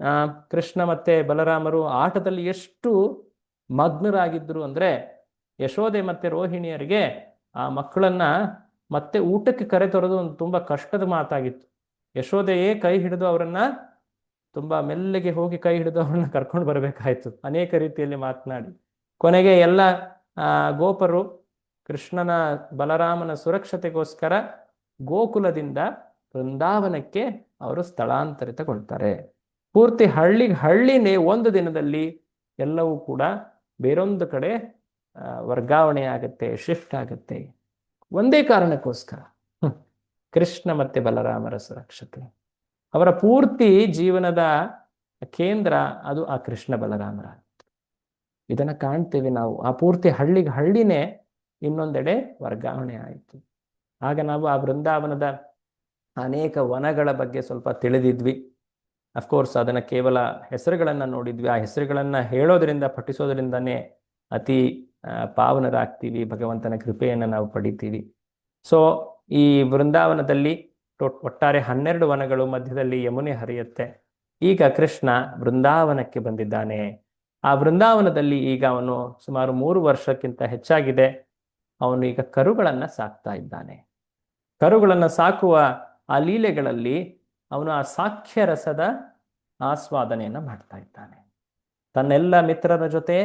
ಕೃಷ್ಣ ಮತ್ತೆ ಬಲರಾಮರು ಆಟದಲ್ಲಿ ಎಷ್ಟು ಮಗ್ನರಾಗಿದ್ರು ಅಂದ್ರೆ, ಯಶೋದೆ ಮತ್ತೆ ರೋಹಿಣಿಯರಿಗೆ ಆ ಮಕ್ಕಳನ್ನ ಮತ್ತೆ ಊಟಕ್ಕೆ ಕರೆತರೋದು ಒಂದು ತುಂಬಾ ಕಷ್ಟದ ಮಾತಾಗಿತ್ತು. ಯಶೋದೆಯೇ ಕೈ ಹಿಡಿದು ಅವರನ್ನ ತುಂಬಾ ಮೆಲ್ಲಗೆ ಹೋಗಿ ಕೈ ಹಿಡಿದು ಅವ್ರನ್ನ ಕರ್ಕೊಂಡು ಬರಬೇಕಾಯ್ತು, ಅನೇಕ ರೀತಿಯಲ್ಲಿ ಮಾತನಾಡಿ. ಕೊನೆಗೆ ಎಲ್ಲ ಗೋಪರು ಕೃಷ್ಣನ ಬಲರಾಮನ ಸುರಕ್ಷತೆಗೋಸ್ಕರ ಗೋಕುಲದಿಂದ ವೃಂದಾವನಕ್ಕೆ ಅವರು ಸ್ಥಳಾಂತರಿತಗೊಳ್ತಾರೆ. ಪೂರ್ತಿ ಹಳ್ಳಿನೇ ಒಂದು ದಿನದಲ್ಲಿ ಎಲ್ಲವೂ ಕೂಡ ಬೇರೊಂದು ಕಡೆ ವರ್ಗಾವಣೆ ಆಗುತ್ತೆ, ಶಿಫ್ಟ್ ಆಗುತ್ತೆ. ಒಂದೇ ಕಾರಣಕ್ಕೋಸ್ಕರ ಕೃಷ್ಣ ಮತ್ತೆ ಬಲರಾಮರ ಸುರಕ್ಷತೆ. ಅವರ ಪೂರ್ತಿ ಜೀವನದ ಕೇಂದ್ರ ಅದು ಆ ಕೃಷ್ಣ ಬಲರಾಮರ. ಇದನ್ನ ಕಾಣ್ತೇವೆ ನಾವು. ಆ ಪೂರ್ತಿ ಹಳ್ಳಿನೇ ಇನ್ನೊಂದೆಡೆ ವರ್ಗಾವಣೆ ಆಯಿತು. ಆಗ ನಾವು ಆ ವೃಂದಾವನದ ಅನೇಕ ವನಗಳ ಬಗ್ಗೆ ಸ್ವಲ್ಪ ತಿಳಿದಿದ್ವಿ. ಅಫ್ಕೋರ್ಸ್ ಅದನ್ನ ಕೇವಲ ಹೆಸರುಗಳನ್ನ ನೋಡಿದ್ವಿ. ಆ ಹೆಸರುಗಳನ್ನ ಹೇಳೋದ್ರಿಂದ ಪಠಿಸೋದ್ರಿಂದನೇ ಅತಿ ಪಾವನರಾಗ್ತೀವಿ, ಭಗವಂತನ ಕೃಪೆಯನ್ನು ನಾವು ಪಡಿತೀವಿ. ಸೊ ಈ ವೃಂದಾವನದಲ್ಲಿ ಒಟ್ಟಾರೆ 12 ವನಗಳು, ಮಧ್ಯದಲ್ಲಿ ಯಮುನೆ ಹರಿಯುತ್ತೆ. ಈಗ ಕೃಷ್ಣ ವೃಂದಾವನಕ್ಕೆ ಬಂದಿದ್ದಾನೆ. ಆ ವೃಂದಾವನದಲ್ಲಿ ಈಗ ಅವನು ಸುಮಾರು 3 ವರ್ಷಕ್ಕಿಂತ ಹೆಚ್ಚಾಗಿದೆ. ಅವನು ಈಗ ಕರುಗಳನ್ನ ಸಾಕ್ತಾ ಇದ್ದಾನೆ. ಕರುಗಳನ್ನ ಸಾಕುವ ಆ ಲೀಲೆಗಳಲ್ಲಿ ಅವನು ಆ ಸಾಕ್ಷ್ಯ ರಸದ ಆಸ್ವಾದನೆಯನ್ನ ಮಾಡ್ತಾ ಇದ್ದಾನೆ. ತನ್ನೆಲ್ಲ ಮಿತ್ರರ ಜೊತೆ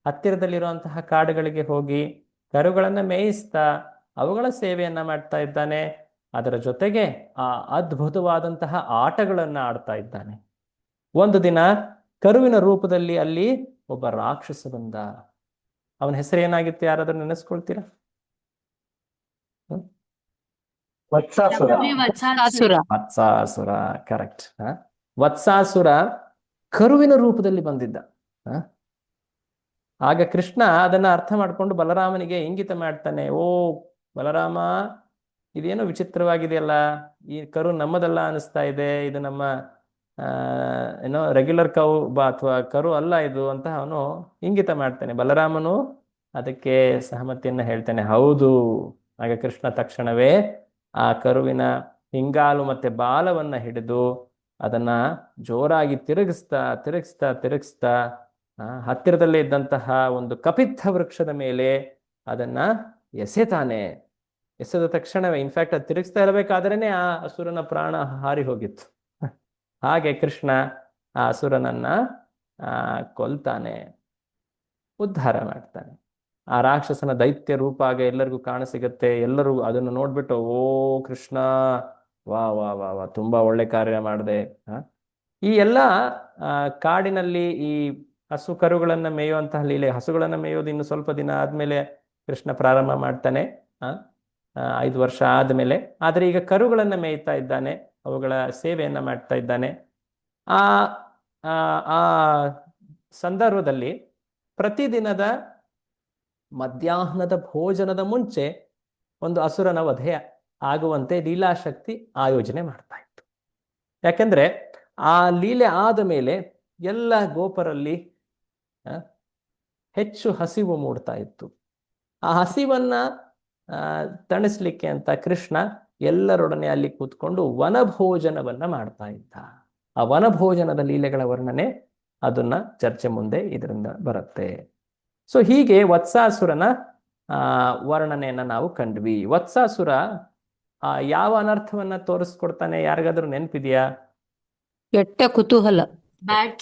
ಹತ್ತಿರದಲ್ಲಿರುವಂತಹ ಕಾಡುಗಳಿಗೆ ಹೋಗಿ ಕರುಗಳನ್ನ ಮೇಯಿಸ್ತಾ ಅವುಗಳ ಸೇವೆಯನ್ನ ಮಾಡ್ತಾ ಇದ್ದಾನೆ. ಅದರ ಜೊತೆಗೆ ಆ ಅದ್ಭುತವಾದಂತಹ ಆಟಗಳನ್ನ ಆಡ್ತಾ ಇದ್ದಾನೆ. ಒಂದು ದಿನ ಕರುವಿನ ರೂಪದಲ್ಲಿ ಅಲ್ಲಿ ಒಬ್ಬ ರಾಕ್ಷಸ ಬಂದ. ಅವನ ಹೆಸರು ಏನಾಗಿತ್ತು? ಯಾರಾದ್ರೂ ನೆನೆಸ್ಕೊಳ್ತೀರಾ? ವತ್ಸಾಸುರ. ಕರೆಕ್ಟ್. ವತ್ಸಾಸುರ ಕರುವಿನ ರೂಪದಲ್ಲಿ ಬಂದಿದ್ದ. ಆಗ ಕೃಷ್ಣ ಅದನ್ನ ಅರ್ಥ ಮಾಡ್ಕೊಂಡು ಬಲರಾಮನಿಗೆ ಇಂಗಿತ ಮಾಡ್ತಾನೆ. ಓ ಬಲರಾಮ, ಇದೇನೋ ವಿಚಿತ್ರವಾಗಿದೆಯಲ್ಲ, ಈ ಕರು ನಮ್ಮದಲ್ಲ ಅನಿಸ್ತಾ ಇದೆ, ಇದು ನಮ್ಮ ಏನೋ ರೆಗ್ಯುಲರ್ ಕೌ ಅಥವಾ ಕರು ಅಲ್ಲ ಇದು ಅಂತ ಅವನು ಇಂಗಿತ ಮಾಡ್ತಾನೆ. ಬಲರಾಮನು ಅದಕ್ಕೆ ಸಹಮತಿಯನ್ನ ಹೇಳ್ತಾನೆ. ಹೌದು. ಆಗ ಕೃಷ್ಣ ತಕ್ಷಣವೇ ಆ ಕರುವಿನ ಹಿಂಗಾಲು ಮತ್ತೆ ಬಾಲವನ್ನ ಹಿಡಿದು ಅದನ್ನ ಜೋರಾಗಿ ತಿರುಗಿಸ್ತಾ ಹತ್ತಿರದಲ್ಲೇ ಇದ್ದಂತಹ ಒಂದು ಕಪಿತ್ಥ ವೃಕ್ಷದ ಮೇಲೆ ಅದನ್ನ ಎಸೆತಾನೆ. ಎಸೆದ ತಕ್ಷಣವೇ, ಇನ್ಫ್ಯಾಕ್ಟ್ ಅದು ತಿರುಗಿಸ್ತಾ ಇರಬೇಕಾದ್ರೇನೆ ಆ ಅಸುರನ ಪ್ರಾಣ ಹಾರಿ ಹೋಗಿತ್ತು. ಹಾಗೆ ಕೃಷ್ಣ ಆ ಅಸುರನನ್ನ ಕೊಲ್ತಾನೆ, ಉದ್ಧಾರ ಮಾಡ್ತಾನೆ. ಆ ರಾಕ್ಷಸನ ದೈತ್ಯ ರೂಪ ಆಗ ಎಲ್ಲರಿಗೂ ಕಾಣಸಿಗತ್ತೆ. ಎಲ್ಲರೂ ಅದನ್ನು ನೋಡ್ಬಿಟ್ಟು, ಓ ಕೃಷ್ಣ, ವಾ ವಾ ವಾ ವಾ, ತುಂಬಾ ಒಳ್ಳೆ ಕಾರ್ಯ ಮಾಡಿದೆ. ಈ ಎಲ್ಲ ಕಾಡಿನಲ್ಲಿ ಈ ಹಸು ಕರುಗಳನ್ನ ಮೇಯುವಂತಹ ಲೀಲೆ, ಹಸುಗಳನ್ನ ಮೇಯೋದು ಇನ್ನು ಸ್ವಲ್ಪ ದಿನ ಆದ್ಮೇಲೆ ಕೃಷ್ಣ ಪ್ರಾರಂಭ ಮಾಡ್ತಾನೆ, 5 ವರ್ಷ ಆದ್ಮೇಲೆ. ಆದ್ರೆ ಈಗ ಕರುಗಳನ್ನ ಮೇಯ್ತಾ ಇದ್ದಾನೆ, ಅವುಗಳ ಸೇವೆಯನ್ನ ಮಾಡ್ತಾ ಇದ್ದಾನೆ. ಆ ಆ ಸಂದರ್ಭದಲ್ಲಿ ಪ್ರತಿದಿನದ ಮಧ್ಯಾಹ್ನದ ಭೋಜನದ ಮುಂಚೆ ಒಂದು ಅಸುರನ ವಧೆ ಆಗುವಂತೆ ಲೀಲಾಶಕ್ತಿ ಆಯೋಜನೆ ಮಾಡ್ತಾ ಇತ್ತು. ಯಾಕೆಂದ್ರೆ ಆ ಲೀಲೆ ಆದ ಮೇಲೆ ಎಲ್ಲ ಗೋಪರಲ್ಲಿ ಹೆಚ್ಚು ಹಸಿವು ಮೂಡ್ತಾ ಇತ್ತು. ಆ ಹಸಿವನ್ನ ತಣಿಸ್ಲಿಕ್ಕೆ ಅಂತ ಕೃಷ್ಣ ಎಲ್ಲರೊಡನೆ ಅಲ್ಲಿ ಕೂತ್ಕೊಂಡು ವನಭೋಜನವನ್ನ ಮಾಡ್ತಾ ಇದ್ದ. ಆ ವನಭೋಜನದ ಲೀಲೆಗಳ ವರ್ಣನೆ ಅದನ್ನ ಚರ್ಚೆ ಮುಂದೆ ಇದರಿಂದ ಬರುತ್ತೆ. ಸೊ ಹೀಗೆ ವತ್ಸಾಸುರನ ವರ್ಣನೆಯನ್ನ ನಾವು ಕಂಡ್ವಿ. ವತ್ಸಾಸುರ ಯಾವ ಅನರ್ಥವನ್ನ ತೋರಿಸ್ಕೊಡ್ತಾನೆ? ಯಾರಿಗಾದ್ರೂ ನೆನಪಿದೆಯಾ? ಕೆಟ್ಟ ಕುತೂಹಲ, ಬ್ಯಾಡ್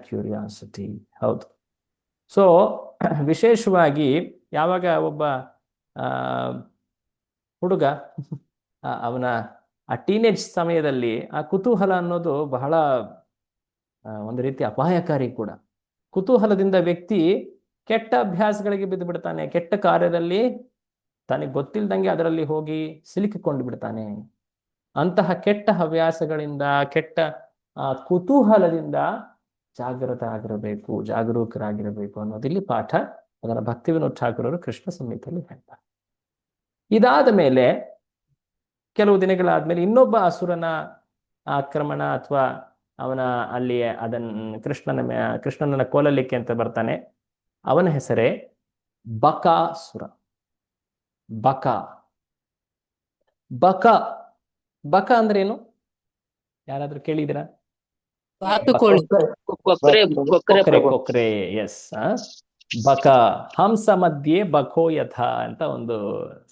ಕ್ಯೂರಿಯಾಸಿಟಿ. ಹೌದು. ಸೊ ವಿಶೇಷವಾಗಿ ಯಾವಾಗ ಒಬ್ಬ ಹುಡುಗ ಅವನ ಆ ಟೀನೇಜ್ ಸಮಯದಲ್ಲಿ ಆ ಕುತೂಹಲ ಅನ್ನೋದು ಬಹಳ ಒಂದು ರೀತಿ ಅಪಾಯಕಾರಿ ಕೂಡ. ಕುತೂಹಲದಿಂದ ವ್ಯಕ್ತಿ ಕೆಟ್ಟ ಅಭ್ಯಾಸಗಳಿಗೆ ಬಿದ್ದು ಬಿಡ್ತಾನೆ. ಕೆಟ್ಟ ಕಾರ್ಯದಲ್ಲಿ ತನಗೆ ಗೊತ್ತಿಲ್ದಂಗೆ ಅದರಲ್ಲಿ ಹೋಗಿ ಸಿಲುಕಿಕೊಂಡು ಬಿಡ್ತಾನೆ. ಅಂತಹ ಕೆಟ್ಟ ಹವ್ಯಾಸಗಳಿಂದ, ಕೆಟ್ಟ ಕುತೂಹಲದಿಂದ ಜಾಗೃತ ಆಗಿರಬೇಕು, ಜಾಗರೂಕರಾಗಿರಬೇಕು ಅನ್ನೋದು ಇಲ್ಲಿ ಪಾಠ. ಅದನ್ನ ಭಕ್ತಿ ವಿನೋದ್ ಠಾಕೂರರು ಕೃಷ್ಣ ಸಂಹಿತೆಯಲ್ಲಿ ಹೇಳ್ತಾರೆ. ಇದಾದ ಮೇಲೆ ಕೆಲವು ದಿನಗಳಾದ್ಮೇಲೆ ಇನ್ನೊಬ್ಬ ಅಸುರನ ಆಕ್ರಮಣ ಅಥವಾ ಅವನ ಅಲ್ಲಿ ಕೃಷ್ಣನನ್ನ ಕೊಲ್ಲಲಿಕ್ಕೆ ಅಂತ ಬರ್ತಾನೆ. ಅವನ ಹೆಸರೇ ಬಕಾಸುರ. ಬಕ ಬಕ ಬಕ ಅಂದ್ರೆ ಏನು? ಯಾರಾದ್ರೂ ಕೇಳಿದಿರಾ? ಬಾತುಕೋಳಿ. ಕೊಕ್ರೆ ಕೊಕ್ರೆ, ಎಸ್. ಬಕ, ಹಂಸ ಮಧ್ಯೆ ಬಕೋ ಯಥ ಅಂತ ಒಂದು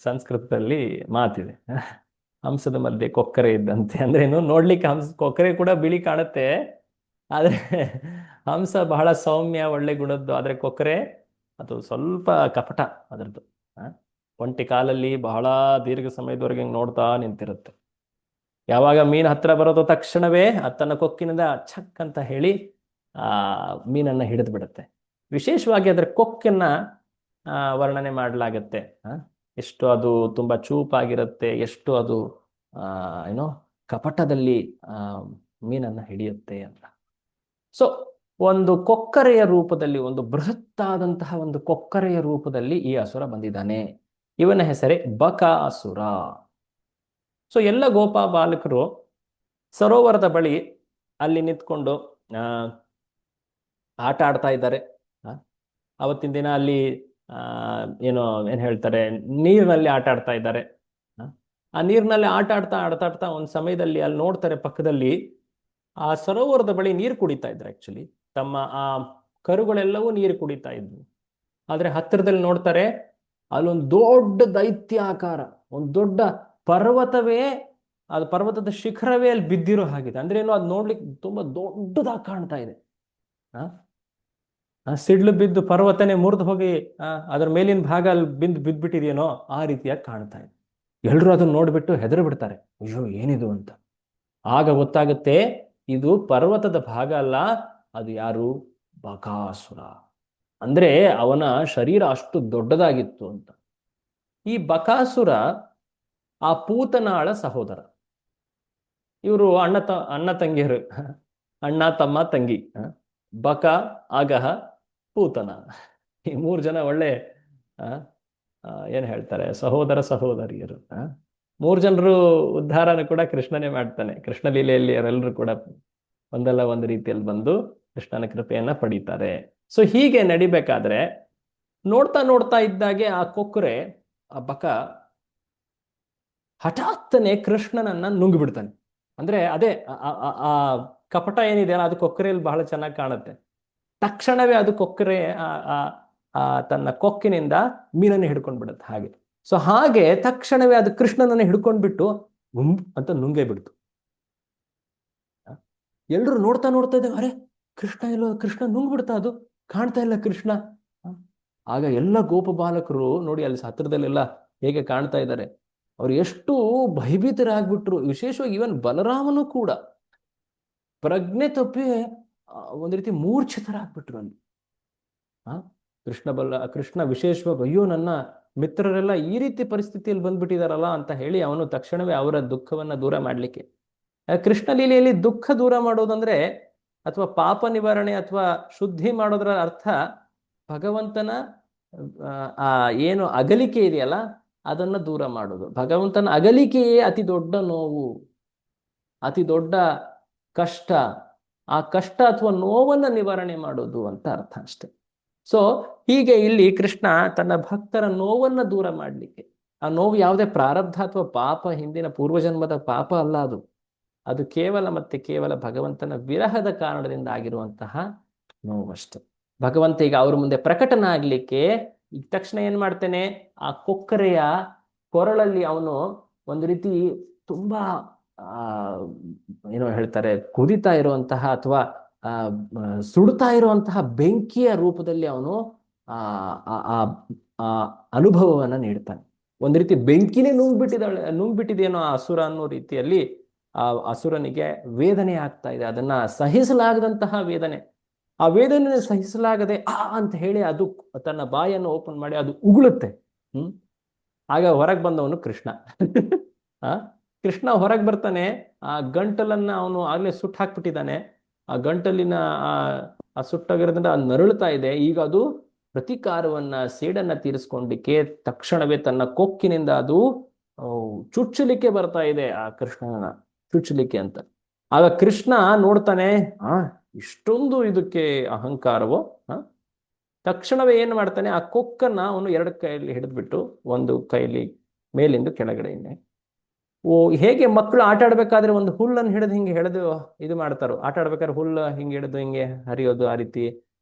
ಸಂಸ್ಕೃತದಲ್ಲಿ ಮಾತಿದೆ. ಹಂಸದ ಮಧ್ಯೆ ಕೊಕ್ಕರೆ ಇದ್ದಂತೆ ಅಂದ್ರೆ ಏನು? ನೋಡ್ಲಿಕ್ಕೆ ಕೊಕ್ಕರೆ ಕೂಡ ಬಿಳಿ ಕಾಣುತ್ತೆ, ಆದ್ರೆ ಹಂಸ ಬಹಳ ಸೌಮ್ಯ, ಒಳ್ಳೆ ಗುಣದ್ದು. ಆದ್ರೆ ಕೊಕ್ಕರೆ ಅದು ಸ್ವಲ್ಪ ಕಪಟ ಅದರದ್ದು. ಒಂಟಿ ಕಾಲಲ್ಲಿ ಬಹಳ ದೀರ್ಘ ಸಮಯದವರೆಗೆ ನೋಡ್ತಾ ನಿಂತಿರುತ್ತೆ. ಯಾವಾಗ ಮೀನ್ ಹತ್ರ ಬರೋದು ತಕ್ಷಣವೇ ತನ್ನ ಕೊಕ್ಕಿನಿಂದ ಛಕ್ ಅಂತ ಹೇಳಿ ಮೀನನ್ನ ಹಿಡಿದು ಬಿಡುತ್ತೆ. ವಿಶೇಷವಾಗಿ ಅದರ ಕೊಕ್ಕನ್ನ ವರ್ಣನೆ ಮಾಡಲಾಗತ್ತೆ. ಎಷ್ಟು ಅದು ತುಂಬಾ ಚೂಪಾಗಿರುತ್ತೆ, ಎಷ್ಟು ಅದು ಏನೋ ಕಪಟದಲ್ಲಿ ಮೀನನ್ನ ಹಿಡಿಯುತ್ತೆ ಅಂತ. ಸೊ ಒಂದು ಕೊಕ್ಕರೆಯ ರೂಪದಲ್ಲಿ, ಒಂದು ಬೃಹತ್ತಾದಂತಹ ಒಂದು ಕೊಕ್ಕರೆಯ ರೂಪದಲ್ಲಿ ಈ ಅಸುರ ಬಂದಿದ್ದಾನೆ. ಇವನ ಹೆಸರೇ ಬಕಾಸುರ. ಸೊ ಎಲ್ಲ ಗೋಪಾ ಬಾಲಕರು ಸರೋವರದ ಬಳಿ ಅಲ್ಲಿ ನಿಂತ್ಕೊಂಡು ಆಟ ಆಡ್ತಾ ಇದ್ದಾರೆ. ಅವತ್ತಿನ ದಿನ ಅಲ್ಲಿ ಏನ್ ಹೇಳ್ತಾರೆ, ನೀರಿನಲ್ಲಿ ಆಟ ಆಡ್ತಾ ಇದ್ದಾರೆ. ಆ ನೀರಿನಲ್ಲಿ ಆಟ ಆಡ್ತಾ ಒಂದು ಸಮಯದಲ್ಲಿ ಅಲ್ಲಿ ನೋಡ್ತಾರೆ, ಪಕ್ಕದಲ್ಲಿ ಆ ಸರೋವರದ ಬಳಿ ನೀರು ಕುಡಿತಾ ಇದ್ರು. ಆಕ್ಚುಲಿ ತಮ್ಮ ಆ ಕರುಗಳೆಲ್ಲವೂ ನೀರು ಕುಡಿತಾ ಇದ್ವು. ಆದ್ರೆ ಹತ್ತಿರದಲ್ಲಿ ನೋಡ್ತಾರೆ, ಅಲ್ಲೊಂದು ದೊಡ್ಡ ದೈತ್ಯಾಕಾರ, ಒಂದು ದೊಡ್ಡ ಪರ್ವತವೇ, ಅದು ಪರ್ವತದ ಶಿಖರವೇ ಅಲ್ಲಿ ಬಿದ್ದಿರೋ ಹಾಗಿದೆ. ಅಂದ್ರೆ ಏನು, ಅದು ನೋಡ್ಲಿಕ್ಕೆ ತುಂಬಾ ದೊಡ್ಡದಾಗಿ ಕಾಣ್ತಾ ಇದೆ. ಸಿಡ್ಲು ಬಿದ್ದು ಪರ್ವತನೇ ಮುರಿದು ಹೋಗಿ ಅದರ ಮೇಲಿನ ಭಾಗ ಅಲ್ಲಿ ಬಿದ್ದ್ಬಿಟ್ಟಿದೆಯೇನೋ ಆ ರೀತಿಯಾಗಿ ಕಾಣ್ತಾ ಇದೆ. ಎಲ್ರು ಅದನ್ನ ನೋಡ್ಬಿಟ್ಟು ಹೆದರಿ ಬಿಡ್ತಾರೆ, ಅಯ್ಯೋ ಏನಿದು ಅಂತ. ಆಗ ಗೊತ್ತಾಗುತ್ತೆ, ಇದು ಪರ್ವತದ ಭಾಗ ಅಲ್ಲ, ಅದು ಯಾರು? ಬಕಾಸುರ. ಅಂದ್ರೆ ಅವನ ಶರೀರ ಅಷ್ಟು ದೊಡ್ಡದಾಗಿತ್ತು ಅಂತ. ಈ ಬಕಾಸುರ ಆ ಪೂತನಾಳ ಸಹೋದರ. ಇವರು ಅಣ್ಣ ತಂಗಿಯರು, ಅಣ್ಣ ತಮ್ಮ ತಂಗಿ. ಬಕ, ಅಗಹ, ಪೂತನ, ಈ 3 ಜನ ಒಳ್ಳೆ ಏನ್ ಹೇಳ್ತಾರೆ, ಸಹೋದರಿಯರು. 3 ಜನರು ಉದ್ಧಾರನ ಕೂಡ ಕೃಷ್ಣನೇ ಮಾಡ್ತಾನೆ. ಕೃಷ್ಣ ಲೀಲೆಯಲ್ಲಿ ಅವರೆಲ್ಲರೂ ಕೂಡ ಒಂದಲ್ಲ ಒಂದು ರೀತಿಯಲ್ಲಿ ಬಂದು ಕೃಷ್ಣನ ಕೃಪೆಯನ್ನ ಪಡೀತಾರೆ. ಸೊ ಹೀಗೆ ನಡಿಬೇಕಾದ್ರೆ ನೋಡ್ತಾ ಇದ್ದಾಗೆ ಆ ಕೊಕ್ಕರೆ, ಆ ಬಕ ಹಠಾತ್ತನೆ ಕೃಷ್ಣನನ್ನ ನುಂಗ್ಬಿಡ್ತಾನೆ. ಅಂದ್ರೆ ಅದೇ ಆ ಕಪಟ ಏನಿದೆ ಅದು ಕೊಕ್ಕರೆಯಲ್ಲಿ ಬಹಳ ಚೆನ್ನಾಗಿ ಕಾಣುತ್ತೆ. ತಕ್ಷಣವೇ ಅದು ಕೊಕ್ಕರೆ ತನ್ನ ಕೊಕ್ಕಿನಿಂದ ಮೀನನ್ನು ಹಿಡ್ಕೊಂಡ್ ಬಿಡುತ್ತೆ ಹಾಗೆ. ಸೊ ಹಾಗೆ ತಕ್ಷಣವೇ ಅದು ಕೃಷ್ಣನನ್ನು ಹಿಡ್ಕೊಂಡ್ಬಿಟ್ಟು ಅಂತ ನುಂಗೇ ಬಿಡ್ತು. ಎಲ್ರು ನೋಡ್ತಾ ಇದ್ದಾಗ, ಅರೆ ಕೃಷ್ಣ ನುಂಗ್ಬಿಡ್ತಾ, ಅದು ಕಾಣ್ತಾ ಇಲ್ಲ ಕೃಷ್ಣ. ಆಗ ಎಲ್ಲ ಗೋಪ ಬಾಲಕರು ನೋಡಿ ಅಲ್ಲಿ ಹತ್ರದಲ್ಲೆಲ್ಲ ಹೇಗೆ ಕಾಣ್ತಾ ಇದ್ದಾರೆ, ಅವ್ರು ಎಷ್ಟು ಭಯಭೀತರಾಗ್ಬಿಟ್ರು. ವಿಶೇಷವಾಗಿ ಇವನ್ ಬಲರಾಮನು ಕೂಡ ಪ್ರಜ್ಞೆ ತಪ್ಪಿ ಒಂದ್ ರೀತಿ ಮೂರ್ಛಿತರಾಗ್ಬಿಟ್ರು ಅಲ್ಲಿ. ಕೃಷ್ಣ ವಿಶೇಷವಾಗಿ, ಅಯ್ಯೋ ನನ್ನ ಮಿತ್ರರೆಲ್ಲ ಈ ರೀತಿ ಪರಿಸ್ಥಿತಿಯಲ್ಲಿ ಬಂದ್ಬಿಟ್ಟಿದಾರಲ್ಲ ಅಂತ ಹೇಳಿ ಅವನು ತಕ್ಷಣವೇ ಅವರ ದುಃಖವನ್ನ ದೂರ ಮಾಡ್ಲಿಕ್ಕೆ, ಕೃಷ್ಣ ಲೀಲೆಯಲ್ಲಿ ದುಃಖ ದೂರ ಮಾಡೋದಂದ್ರೆ ಅಥವಾ ಪಾಪ ನಿವಾರಣೆ ಅಥವಾ ಶುದ್ಧಿ ಮಾಡೋದ್ರ ಅರ್ಥ ಭಗವಂತನ ಏನು ಅಗಲಿಕೆ ಇದೆಯಲ್ಲ ಅದನ್ನ ದೂರ ಮಾಡೋದು. ಭಗವಂತನ ಅಗಲಿಕೆಯೇ ಅತಿ ದೊಡ್ಡ ನೋವು, ಅತಿ ದೊಡ್ಡ ಕಷ್ಟ. ಆ ಕಷ್ಟ ಅಥವಾ ನೋವನ್ನ ನಿವಾರಣೆ ಮಾಡೋದು ಅಂತ ಅರ್ಥ ಅಷ್ಟೆ. ಸೊ ಹೀಗೆ ಇಲ್ಲಿ ಕೃಷ್ಣ ತನ್ನ ಭಕ್ತರ ನೋವನ್ನ ದೂರ ಮಾಡ್ಲಿಕ್ಕೆ, ಆ ನೋವು ಯಾವುದೇ ಪ್ರಾರಬ್ಧ ಅಥವಾ ಪಾಪ, ಹಿಂದಿನ ಪೂರ್ವಜನ್ಮದ ಪಾಪ ಅಲ್ಲ, ಅದು ಕೇವಲ ಭಗವಂತನ ವಿರಹದ ಕಾರಣದಿಂದ ಆಗಿರುವಂತಹ ನೋವಷ್ಟೆ. ಭಗವಂತ ಈಗ ಅವ್ರ ಮುಂದೆ ಪ್ರಕಟನ ಆಗ್ಲಿಕ್ಕೆ ಈಗ ತಕ್ಷಣ ಏನ್ ಮಾಡ್ತೇನೆ, ಆ ಕೊಕ್ಕರೆಯ ಕೊರಳಲ್ಲಿ ಅವನು ಒಂದು ರೀತಿ ತುಂಬಾ ಏನೋ ಹೇಳ್ತಾರೆ, ಕುದಿತಾ ಇರುವಂತಹ ಅಥವಾ ಸುಡ್ತಾ ಇರುವಂತಹ ಬೆಂಕಿಯ ರೂಪದಲ್ಲಿ ಅವನು ಆ ಅನುಭವವನ್ನ ನೀಡ್ತಾನೆ. ಒಂದ್ ರೀತಿ ಬೆಂಕಿನೇ ನುಂಗ್ಬಿಟ್ಟಿದೇನೋ ಆ ಅಸುರ ಅನ್ನೋ ರೀತಿಯಲ್ಲಿ ಆ ಅಸುರನಿಗೆ ವೇದನೆ ಆಗ್ತಾ ಇದೆ. ಅದನ್ನ ಸಹಿಸಲಾಗದಂತಹ ವೇದನೆ. ಆ ವೇದನೆ ಸಹಿಸಲಾಗದೆ ಅಂತ ಹೇಳಿ ಅದು ತನ್ನ ಬಾಯನ್ನು ಓಪನ್ ಮಾಡಿ ಅದು ಉಗುಳುತ್ತೆ. ಆಗ ಹೊರಗೆ ಬಂದವನು ಕೃಷ್ಣ. ಕೃಷ್ಣ ಹೊರಗೆ ಬರ್ತಾನೆ. ಆ ಗಂಟಲನ್ನ ಅವನು ಆಗ್ಲೇ ಸುಟ್ಟು ಹಾಕ್ಬಿಟ್ಟಿದ್ದಾನೆ. ಆ ಗಂಟಲಿನ ಆ ಆ ಸುಟ್ಟಗಿರೋದ್ರಿಂದ ಅದು ನರಳುತ್ತಾ ಇದೆ. ಈಗ ಅದು ಪ್ರತೀಕಾರವನ್ನ, ಸೇಡನ್ನ ತೀರಿಸ್ಕೊಂಡ್ಲಿಕ್ಕೆ ತಕ್ಷಣವೇ ತನ್ನ ಕೊಕ್ಕಿನಿಂದ ಅದು ಚುಚ್ಚಲಿಕ್ಕೆ ಬರ್ತಾ ಇದೆ ಆ ಕೃಷ್ಣನ, ಚುಚ್ಚಲಿಕ್ಕೆ ಅಂತ. ಆಗ ಕೃಷ್ಣ ನೋಡ್ತಾನೆ, ಆ ಇಷ್ಟೊಂದು ಇದಕ್ಕೆ ಅಹಂಕಾರವೋ. ತಕ್ಷಣವೇ ಏನ್ ಮಾಡ್ತಾನೆ, ಆ ಕೊಕ್ಕನ್ನ ಅವನು ಎರಡು ಕೈಯಲ್ಲಿ ಹಿಡಿದ್ಬಿಟ್ಟು, ಒಂದು ಕೈಲಿ ಮೇಲಿಂದ ಕೆಳಗಡೆಯಿಂದ, ಹೇಗೆ ಮಕ್ಕಳು ಆಟ ಆಡ್ಬೇಕಾದ್ರೆ ಒಂದು ಹುಲ್ಲನ್ನು ಹಿಡಿದು ಹಿಂಗೆ ಹಿಡಿದು ಇದು ಮಾಡ್ತಾರೋ, ಆಟ ಆಡ್ಬೇಕಾದ್ರೆ ಹುಲ್ಲು ಹಿಂಗೆ ಹಿಡಿದು ಹಿಂಗೆ ಹರಿಯೋದು, ಆ ರೀತಿ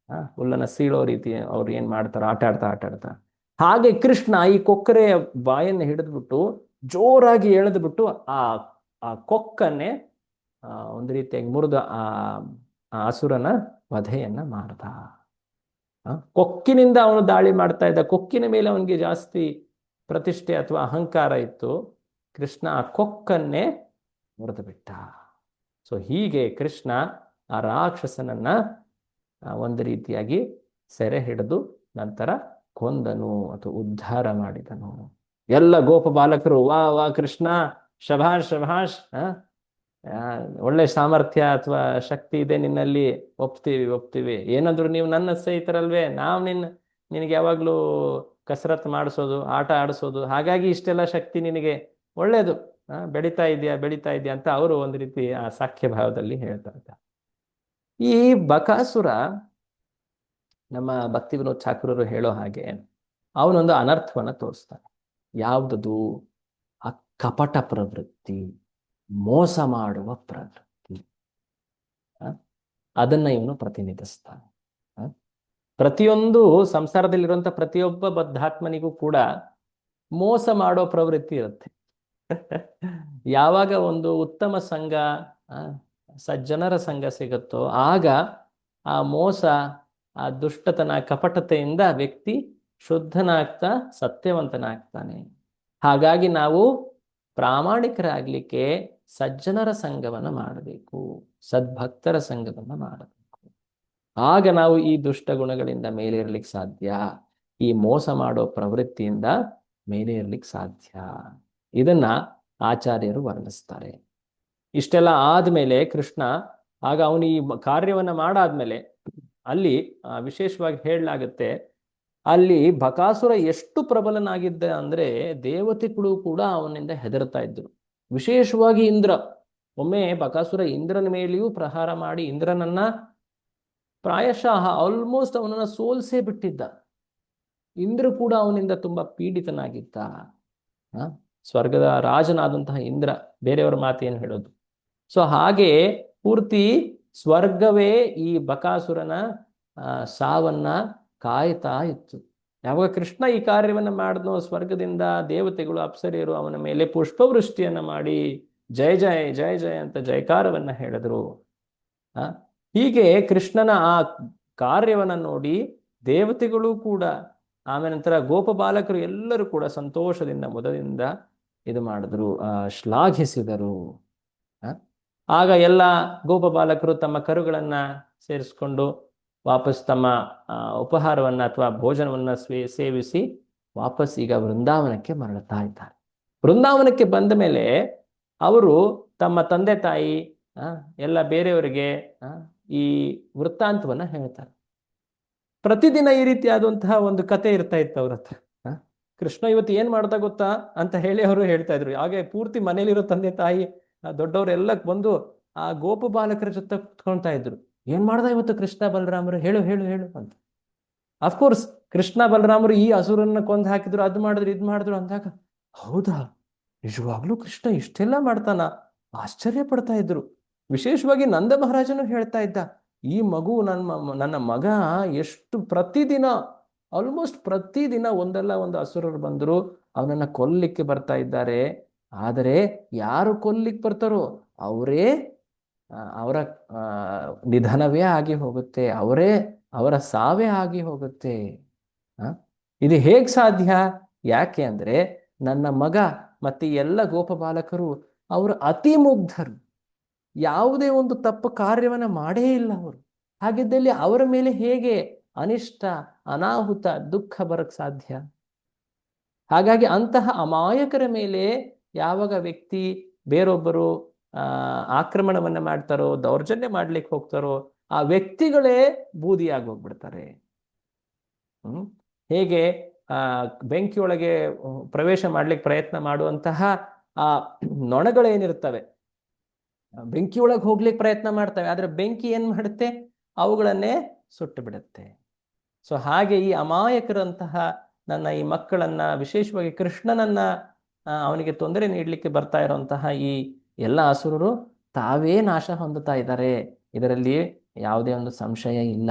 ಹುಲ್ಲನ್ನ ಸೀಳೋ ರೀತಿ ಅವ್ರು ಏನ್ ಮಾಡ್ತಾರೋ ಆಟ ಆಡ್ತಾ, ಹಾಗೆ ಕೃಷ್ಣ ಈ ಕೊಕ್ಕರೆಯ ಬಾಯನ್ನು ಹಿಡಿದ್ಬಿಟ್ಟು ಜೋರಾಗಿ ಎಳೆದ್ಬಿಟ್ಟು ಆ ಆ ಕೊಕ್ಕನ್ನೇ ಒಂದು ರೀತಿಯಾಗಿ ಮುರಿದ ಆ ಅಸುರನ ವಧೆಯನ್ನ ಮಾಡ್ದ. ಕೊಕ್ಕಿನಿಂದ ಅವನು ದಾಳಿ ಮಾಡ್ತಾ ಇದ್ದ. ಕೊಕ್ಕಿನ ಮೇಲೆ ಅವನಿಗೆ ಜಾಸ್ತಿ ಪ್ರತಿಷ್ಠೆ ಅಥವಾ ಅಹಂಕಾರ ಇತ್ತು. ಕೃಷ್ಣ ಆ ಕೊಕ್ಕನ್ನೇ ಮುರಿದು ಬಿಟ್ಟ. ಸೊ ಹೀಗೆ ಕೃಷ್ಣ ಆ ರಾಕ್ಷಸನನ್ನ ಒಂದು ರೀತಿಯಾಗಿ ಸೆರೆ ಹಿಡಿದು ನಂತರ ಕೊಂದನು ಅಥವಾ ಉದ್ಧಾರ ಮಾಡಿದನು. ಎಲ್ಲ ಗೋಪ ಬಾಲಕರು ವಾ ವಾ ಕೃಷ್ಣ, ಶಭಾಷ್ ಶಭಾಷ್, ಒಳ್ಳೆ ಸಾಮರ್ಥ್ಯ ಅಥವಾ ಶಕ್ತಿ ಇದೆ ನಿನ್ನಲ್ಲಿ, ಒಪ್ತೀವಿ. ಏನಂದ್ರು ನೀವು ನನ್ನ ಸ್ನೇಹಿತರಲ್ವೇ, ನಾವು ನಿನಗೆ ಯಾವಾಗ್ಲೂ ಕಸರತ್ ಮಾಡಿಸೋದು, ಆಟ ಆಡಿಸೋದು, ಹಾಗಾಗಿ ಇಷ್ಟೆಲ್ಲ ಶಕ್ತಿ ನಿನಗೆ, ಒಳ್ಳೇದು, ಬೆಳೀತಾ ಇದೆಯಾ ಅಂತ ಅವರು ಒಂದು ರೀತಿ ಆ ಸಾಖ್ಯ ಭಾವದಲ್ಲಿ ಹೇಳ್ತಾ ಇದ್ದಾರೆ. ಈ ಬಕಾಸುರ, ನಮ್ಮ ಭಕ್ತಿ ವಿನೋದ್ ಠಾಕೂರರು ಹೇಳೋ ಹಾಗೆ, ಅವನೊಂದು ಅನರ್ಥವನ್ನ ತೋರಿಸ್ತಾನೆ. ಯಾವುದದು? ಆ ಕಪಟ ಪ್ರವೃತ್ತಿ, ಮೋಸ ಮಾಡುವ ಪ್ರವೃತ್ತಿ, ಅದನ್ನ ಇವನು ಪ್ರತಿನಿಧಿಸ್ತಾನೆ. ಪ್ರತಿಯೊಂದು ಸಂಸಾರದಲ್ಲಿರುವಂತ ಪ್ರತಿಯೊಬ್ಬ ಬದ್ಧಾತ್ಮನಿಗೂ ಕೂಡ ಮೋಸ ಮಾಡೋ ಪ್ರವೃತ್ತಿ ಇರುತ್ತೆ. ಯಾವಾಗ ಒಂದು ಉತ್ತಮ ಸಂಘ, ಸಜ್ಜನರ ಸಂಘ ಸಿಗುತ್ತೋ ಆಗ ಆ ಮೋಸ, ಆ ದುಷ್ಟತನ, ಕಪಟತೆಯಿಂದ ವ್ಯಕ್ತಿ ಶುದ್ಧನಾಗ್ತಾ ಸತ್ಯವಂತನಾಗ್ತಾನೆ. ಹಾಗಾಗಿ ನಾವು ಪ್ರಾಮಾಣಿಕರಾಗ್ಲಿಕ್ಕೆ ಸಜ್ಜನರ ಸಂಘವನ್ನ ಮಾಡಬೇಕು, ಸದ್ಭಕ್ತರ ಸಂಘವನ್ನ ಮಾಡಬೇಕು. ಆಗ ನಾವು ಈ ದುಷ್ಟ ಗುಣಗಳಿಂದ ಮೇಲೆ ಇರ್ಲಿಕ್ಕೆ ಸಾಧ್ಯ, ಈ ಮೋಸ ಮಾಡೋ ಪ್ರವೃತ್ತಿಯಿಂದ ಮೇಲೆ ಇರ್ಲಿಕ್ಕೆ ಸಾಧ್ಯ. ಇದನ್ನ ಆಚಾರ್ಯರು ವರ್ಣಿಸ್ತಾರೆ. ಇಷ್ಟೆಲ್ಲ ಆದ್ಮೇಲೆ ಕೃಷ್ಣ, ಆಗ ಅವನು ಈ ಕಾರ್ಯವನ್ನ ಮಾಡಾದ್ಮೇಲೆ ಅಲ್ಲಿ ವಿಶೇಷವಾಗಿ ಹೇಳಲಾಗುತ್ತೆ, ಅಲ್ಲಿ ಬಕಾಸುರ ಎಷ್ಟು ಪ್ರಬಲನಾಗಿದ್ದ ಅಂದ್ರೆ ದೇವತೆಗಳು ಕೂಡ ಅವನಿಂದ ಹೆದರ್ತಾ ಇದ್ರು. ವಿಶೇಷವಾಗಿ ಇಂದ್ರ. ಒಮ್ಮೆ ಬಕಾಸುರ ಇಂದ್ರನ ಮೇಲೆಯೂ ಪ್ರಹಾರ ಮಾಡಿ ಇಂದ್ರನನ್ನ ಪ್ರಾಯಶಃ ಆಲ್ಮೋಸ್ಟ್ ಅವನನ್ನ ಸೋಲ್ಸೇ ಬಿಟ್ಟಿದ್ದ. ಇಂದ್ರ ಕೂಡ ಅವನಿಂದ ತುಂಬಾ ಪೀಡಿತನಾಗಿದ್ದ. ಸ್ವರ್ಗದ ರಾಜನಾದಂತಹ ಇಂದ್ರ, ಬೇರೆಯವರ ಮಾತೇನು ಹೇಳೋದು. ಸೊ ಹಾಗೆ ಪೂರ್ತಿ ಸ್ವರ್ಗವೇ ಈ ಬಕಾಸುರನ ಸಾವನ್ನ ಕಾಯ್ತಾ ಇತ್ತು. ಯಾವಾಗ ಕೃಷ್ಣ ಈ ಕಾರ್ಯವನ್ನ ಮಾಡಿದ್ನೋ, ಸ್ವರ್ಗದಿಂದ ದೇವತೆಗಳು, ಅಪ್ಸರೆಯರು ಅವನ ಮೇಲೆ ಪುಷ್ಪವೃಷ್ಟಿಯನ್ನ ಮಾಡಿ ಜಯ ಜಯ ಜಯ ಜಯ ಅಂತ ಜಯಕಾರವನ್ನ ಹೇಳಿದ್ರು. ಹೀಗೆ ಕೃಷ್ಣನ ಆ ಕಾರ್ಯವನ್ನ ನೋಡಿ ದೇವತೆಗಳು ಕೂಡ, ಆಮೇಲೆ ನಂತರ ಗೋಪ ಬಾಲಕರು ಎಲ್ಲರೂ ಕೂಡ ಸಂತೋಷದಿಂದ, ಮುದದಿಂದ ಇದು ಮಾಡಿದ್ರು, ಶ್ಲಾಘಿಸಿದರು. ಆಗ ಎಲ್ಲ ಗೋಪ ಬಾಲಕರು ತಮ್ಮ ಕರುಗಳನ್ನ ಸೇರಿಸ್ಕೊಂಡು ವಾಪಸ್ ತಮ್ಮ ಉಪಹಾರವನ್ನ ಅಥವಾ ಭೋಜನವನ್ನ ಸೇವಿಸಿ ವಾಪಸ್ ಈಗ ವೃಂದಾವನಕ್ಕೆ ಮರಳುತ್ತಾ ಇದ್ದಾರೆ. ವೃಂದಾವನಕ್ಕೆ ಬಂದ ಮೇಲೆ ಅವರು ತಮ್ಮ ತಂದೆ ತಾಯಿ ಎಲ್ಲ ಬೇರೆಯವರಿಗೆ ಈ ವೃತ್ತಾಂತವನ್ನ ಹೇಳ್ತಾರೆ. ಪ್ರತಿದಿನ ಈ ರೀತಿಯಾದಂತಹ ಒಂದು ಕತೆ ಇರ್ತಾ ಇತ್ತು ಅವ್ರ ಹತ್ರ. ಕೃಷ್ಣ ಇವತ್ತು ಏನ್ ಮಾಡ್ತಾ ಗೊತ್ತಾ ಅಂತ ಹೇಳಿ ಅವರು ಹೇಳ್ತಾ ಇದ್ರು. ಹಾಗೆ ಪೂರ್ತಿ ಮನೇಲಿರೋ ತಂದೆ ತಾಯಿ ದೊಡ್ಡವರೆಲ್ಲ ಬಂದು ಆ ಗೋಪ ಬಾಲಕರ ಜೊತೆ ಕುತ್ಕೊಳ್ತಾ ಇದ್ರು. ಏನ್ ಮಾಡ್ದ ಇವತ್ತು ಕೃಷ್ಣ ಬಲರಾಮರು, ಹೇಳು ಹೇಳು ಹೇಳು ಅಂತ. ಅಫ್ಕೋರ್ಸ್ ಕೃಷ್ಣ ಬಲರಾಮರು ಈ ಅಸುರನ್ನ ಕೊಂದು ಹಾಕಿದ್ರು, ಅದು ಮಾಡಿದ್ರು, ಇದು ಮಾಡಿದ್ರು ಅಂದಾಗ, ಹೌದಾ ನಿಜವಾಗ್ಲೂ ಕೃಷ್ಣ ಇಷ್ಟೆಲ್ಲ ಮಾಡ್ತಾನ, ಆಶ್ಚರ್ಯ ಪಡ್ತಾ ಇದ್ರು. ವಿಶೇಷವಾಗಿ ನಂದ ಮಹಾರಾಜನು ಹೇಳ್ತಾ ಇದ್ದ, ಈ ಮಗು ನನ್ನ ಮಗ ಎಷ್ಟು ಪ್ರತಿದಿನ, ಆಲ್ಮೋಸ್ಟ್ ಪ್ರತಿದಿನ ಒಂದಲ್ಲ ಒಂದು ಅಸುರರು ಬಂದ್ರು ಅವನನ್ನ ಕೊಲ್ಲಿಕ್ಕೆ ಬರ್ತಾ ಇದ್ದಾರೆ. ಆದರೆ ಯಾರು ಕೊಲ್ಲಿಕ್ಕೆ ಬರ್ತಾರೋ ಅವರೇ ಅವರ ನಿಧನವೇ ಆಗಿ ಹೋಗುತ್ತೆ, ಅವರ ಸಾವೇ ಆಗಿ ಹೋಗುತ್ತೆ. ಇದು ಹೇಗ್ ಸಾಧ್ಯ? ಯಾಕೆ ಅಂದ್ರೆ ನನ್ನ ಮಗ ಮತ್ತೆ ಎಲ್ಲ ಗೋಪ ಬಾಲಕರು ಅವರು ಅತಿ ಮುಗ್ಧರು, ಯಾವುದೇ ಒಂದು ತಪ್ಪು ಕಾರ್ಯವನ್ನ ಮಾಡೇ ಇಲ್ಲ ಅವರು. ಹಾಗಿದ್ದಲ್ಲಿ ಅವರ ಮೇಲೆ ಹೇಗೆ ಅನಿಷ್ಟ, ಅನಾಹುತ, ದುಃಖ ಬರಕ್ ಸಾಧ್ಯ? ಹಾಗಾಗಿ ಅಂತಹ ಅಮಾಯಕರ ಮೇಲೆ ಯಾವಾಗ ವ್ಯಕ್ತಿ ಬೇರೊಬ್ಬರು ಆಕ್ರಮಣವನ್ನ ಮಾಡ್ತಾರೋ, ದೌರ್ಜನ್ಯ ಮಾಡ್ಲಿಕ್ಕೆ ಹೋಗ್ತಾರೋ, ಆ ವ್ಯಕ್ತಿಗಳೇ ಬೂದಿಯಾಗಿ ಹೋಗ್ಬಿಡ್ತಾರೆ. ಹೇಗೆ ಬೆಂಕಿಯೊಳಗೆ ಪ್ರವೇಶ ಮಾಡ್ಲಿಕ್ಕೆ ಪ್ರಯತ್ನ ಮಾಡುವಂತಹ ಆ ನೊಣಗಳೇನಿರ್ತವೆ, ಬೆಂಕಿಯೊಳಗೆ ಹೋಗ್ಲಿಕ್ಕೆ ಪ್ರಯತ್ನ ಮಾಡ್ತವೆ, ಆದ್ರೆ ಬೆಂಕಿ ಏನ್ ಮಾಡುತ್ತೆ, ಅವುಗಳನ್ನೇ ಸುಟ್ಟು ಬಿಡುತ್ತೆ. ಸೊ ಹಾಗೆ ಈ ಅಮಾಯಕರಂತಹ ನನ್ನ ಈ ಮಕ್ಕಳನ್ನ, ವಿಶೇಷವಾಗಿ ಕೃಷ್ಣನನ್ನ ಅವನಿಗೆ ತೊಂದರೆ ನೀಡಲಿಕ್ಕೆ ಬರ್ತಾ ಇರುವಂತಹ ಈ ಎಲ್ಲ ಅಸುರರು ತಾವೇ ನಾಶ ಹೊಂದುತ್ತಾ ಇದ್ದಾರೆ, ಇದರಲ್ಲಿ ಯಾವುದೇ ಒಂದು ಸಂಶಯ ಇಲ್ಲ.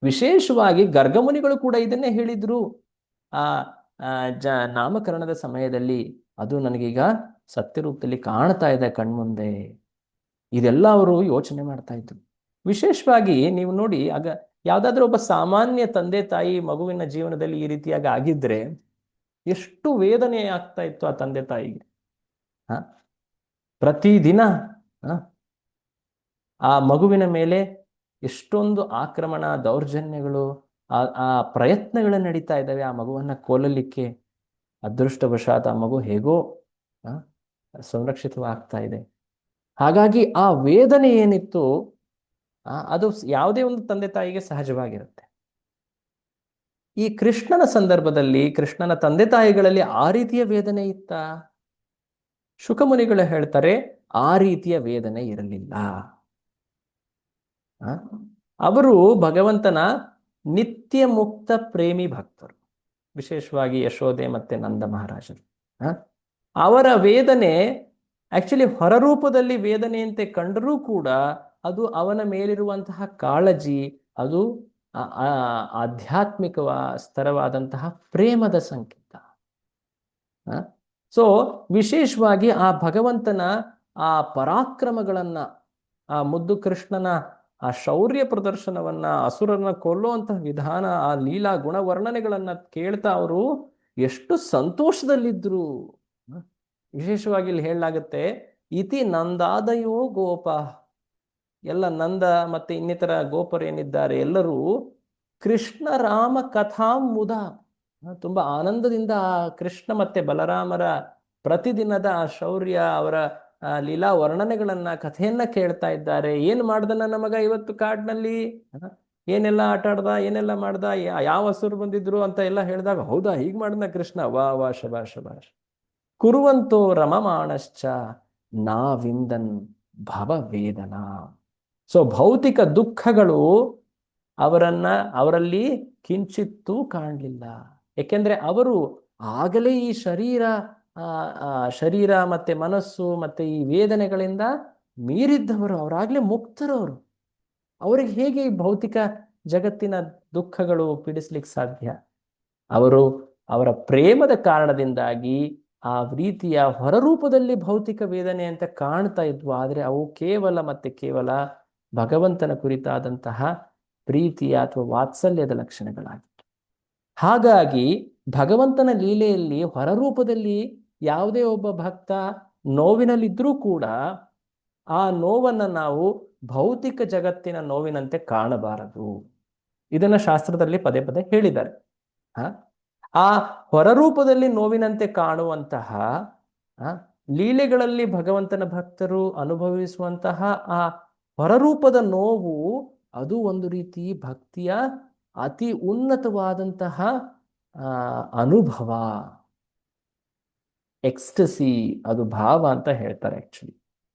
ವಿಶೇಷವಾಗಿ ಗರ್ಗಮುನಿಗಳು ಕೂಡ ಇದನ್ನೇ ಹೇಳಿದ್ರು ಆ ನಾಮಕರಣದ ಸಮಯದಲ್ಲಿ. ಅದು ನನಗೀಗ ಸತ್ಯ ರೂಪದಲ್ಲಿ ಕಾಣ್ತಾ ಇದೆ ಕಣ್ಮುಂದೆ. ಇದೆಲ್ಲ ಅವರು ಯೋಚನೆ ಮಾಡ್ತಾ ಇದ್ರು. ವಿಶೇಷವಾಗಿ ನೀವು ನೋಡಿ, ಆಗ ಯಾವ್ದಾದ್ರೂ ಒಬ್ಬ ಸಾಮಾನ್ಯ ತಂದೆ ತಾಯಿ ಮಗುವಿನ ಜೀವನದಲ್ಲಿ ಈ ರೀತಿಯಾಗಿ ಆಗಿದ್ರೆ ಎಷ್ಟು ವೇದನೆ ಆಗ್ತಾ ಇತ್ತು ಆ ತಂದೆ ತಾಯಿಗೆ. ಪ್ರತಿದಿನ ಆ ಮಗುವಿನ ಮೇಲೆ ಎಷ್ಟೊಂದು ಆಕ್ರಮಣ, ದೌರ್ಜನ್ಯಗಳು, ಆ ಪ್ರಯತ್ನಗಳು ನಡೀತಾ ಇದ್ದಾವೆ ಆ ಮಗುವನ್ನ ಕೊಲ್ಲಲಿಕ್ಕೆ. ಅದೃಷ್ಟವಶಾತ್ ಆ ಮಗು ಹೇಗೋ ಸಂರಕ್ಷಿತವಾಗ್ತಾ ಇದೆ. ಹಾಗಾಗಿ ಆ ವೇದನೆ ಏನಿತ್ತು ಅದು ಯಾವುದೇ ಒಂದು ತಂದೆ ತಾಯಿಗೆ ಸಹಜವಾಗಿರುತ್ತೆ. ಈ ಕೃಷ್ಣನ ಸಂದರ್ಭದಲ್ಲಿ, ಕೃಷ್ಣನ ತಂದೆ ತಾಯಿಗಳಲ್ಲಿ ಆ ರೀತಿಯ ವೇದನೆ ಇತ್ತ? ಶುಕಮುನಿಗಳು ಹೇಳ್ತಾರೆ ಆ ರೀತಿಯ ವೇದನೆ ಇರಲಿಲ್ಲ. ಅವರು ಭಗವಂತನ ನಿತ್ಯ ಮುಕ್ತ ಪ್ರೇಮಿ ಭಕ್ತರು, ವಿಶೇಷವಾಗಿ ಯಶೋದೆ ಮತ್ತೆ ನಂದ ಮಹಾರಾಜರು. ಅವರ ವೇದನೆ ಆಕ್ಚುಲಿ ಹೊರರೂಪದಲ್ಲಿ ವೇದನೆಯಂತೆ ಕಂಡರೂ ಕೂಡ ಅದು ಅವನ ಮೇಲಿರುವಂತಹ ಕಾಳಜಿ, ಅದು ಆಧ್ಯಾತ್ಮಿಕ ಸ್ತರವಾದಂತಹ ಪ್ರೇಮದ ಸಂಕೇತ. ಸೊ ವಿಶೇಷವಾಗಿ ಆ ಭಗವಂತನ ಆ ಪರಾಕ್ರಮಗಳನ್ನ, ಆ ಮುದ್ದು ಕೃಷ್ಣನ ಆ ಶೌರ್ಯ ಪ್ರದರ್ಶನವನ್ನ, ಅಸುರನ್ನ ಕೊಲ್ಲುವಂತಹ ವಿಧಾನ, ಆ ಲೀಲಾ ಗುಣವರ್ಣನೆಗಳನ್ನ ಕೇಳ್ತಾ ಅವರು ಎಷ್ಟು ಸಂತೋಷದಲ್ಲಿದ್ರು. ವಿಶೇಷವಾಗಿ ಇಲ್ಲಿ ಹೇಳಲಾಗುತ್ತೆ, ಇತಿ ನಂದಾದಯೋ ಗೋಪ, ಎಲ್ಲ ನಂದ ಮತ್ತೆ ಇನ್ನಿತರ ಗೋಪರೇನಿದ್ದಾರೆ ಎಲ್ಲರೂ ಕೃಷ್ಣ ರಾಮ ಕಥಾಂ ಮುದ, ತುಂಬಾ ಆನಂದದಿಂದ ಆ ಕೃಷ್ಣ ಮತ್ತೆ ಬಲರಾಮರ ಪ್ರತಿದಿನದ ಆ ಶೌರ್ಯ, ಅವರ ಲೀಲಾ ವರ್ಣನೆಗಳನ್ನ, ಕಥೆಯನ್ನ ಕೇಳ್ತಾ ಇದ್ದಾರೆ. ಏನ್ ಮಾಡ್ದ ನನ್ನ ಮಗ ಇವತ್ತು ಕಾಡ್ನಲ್ಲಿ, ಏನೆಲ್ಲ ಆಟ ಆಡ್ದ, ಏನೆಲ್ಲ ಮಾಡ್ದ, ಯಾವ ಹಸುರು ಬಂದಿದ್ರು ಅಂತ ಎಲ್ಲ ಹೇಳಿದಾಗ, ಹೌದಾ ಹೀಗ್ ಮಾಡ್ದ ಕೃಷ್ಣ, ವಾ ವಾ ಶಬಾಷ್ ಶಬಾಷ್. ಕುರುವಂತೋ ರಮಮಾಣಶ್ಚ ನಾವಿಂದನ್ ಭವ ವೇದನ. ಸೊ ಭೌತಿಕ ದುಃಖಗಳು ಅವರಲ್ಲಿ ಕಿಂಚಿತ್ತೂ ಕಾಣಲಿಲ್ಲ. ಯಾಕೆಂದ್ರೆ ಅವರು ಆಗಲೇ ಈ ಶರೀರ ಮತ್ತೆ ಮನಸ್ಸು ಮತ್ತೆ ಈ ವೇದನೆಗಳಿಂದ ಮೀರಿದ್ದವರು, ಅವರಾಗ್ಲೇ ಮುಕ್ತರವರು. ಅವರಿಗೆ ಹೇಗೆ ಈ ಭೌತಿಕ ಜಗತ್ತಿನ ದುಃಖಗಳು ಪೀಡಿಸ್ಲಿಕ್ಕೆ ಸಾಧ್ಯ? ಅವರ ಪ್ರೇಮದ ಕಾರಣದಿಂದಾಗಿ ಆ ರೀತಿಯ ಹೊರರೂಪದಲ್ಲಿ ಭೌತಿಕ ವೇದನೆ ಅಂತ ಕಾಣ್ತಾ ಇದ್ವು, ಆದರೆ ಅವು ಕೇವಲ ಮತ್ತೆ ಕೇವಲ ಭಗವಂತನ ಕುರಿತಾದಂತಹ ಪ್ರೀತಿಯ ಅಥವಾ ವಾತ್ಸಲ್ಯದ ಲಕ್ಷಣಗಳಾಗಿತ್ತು. ಹಾಗಾಗಿ ಭಗವಂತನ ಲೀಲೆಯಲ್ಲಿ ಹೊರರೂಪದಲ್ಲಿ ಯಾವುದೇ ಒಬ್ಬ ಭಕ್ತ ನೋವಿನಲ್ಲಿದ್ರೂ ಕೂಡ ಆ ನೋವನ್ನ ನಾವು ಭೌತಿಕ ಜಗತ್ತಿನ ನೋವಿನಂತೆ ಕಾಣಬಾರದು. ಇದನ್ನ ಶಾಸ್ತ್ರದಲ್ಲಿ ಪದೇ ಪದೇ ಹೇಳಿದ್ದಾರೆ. ಆ ಹೊರರೂಪದಲ್ಲಿ ನೋವಿನಂತೆ ಕಾಣುವಂತಹ ಲೀಲೆಗಳಲ್ಲಿ ಭಗವಂತನ ಭಕ್ತರು ಅನುಭವಿಸುವಂತಹ ಆ ಹೊರರೂಪದ ನೋವು, ಅದು ಒಂದು ರೀತಿ ಭಕ್ತಿಯ ಅತಿ ಉನ್ನತವಾದಂತಹ ಅನುಭವ, ಎಕ್ಸ್ಟಸಿ, ಅದು ಭಾವ ಅಂತ ಹೇಳ್ತಾರೆ ಆಕ್ಚುಲಿ.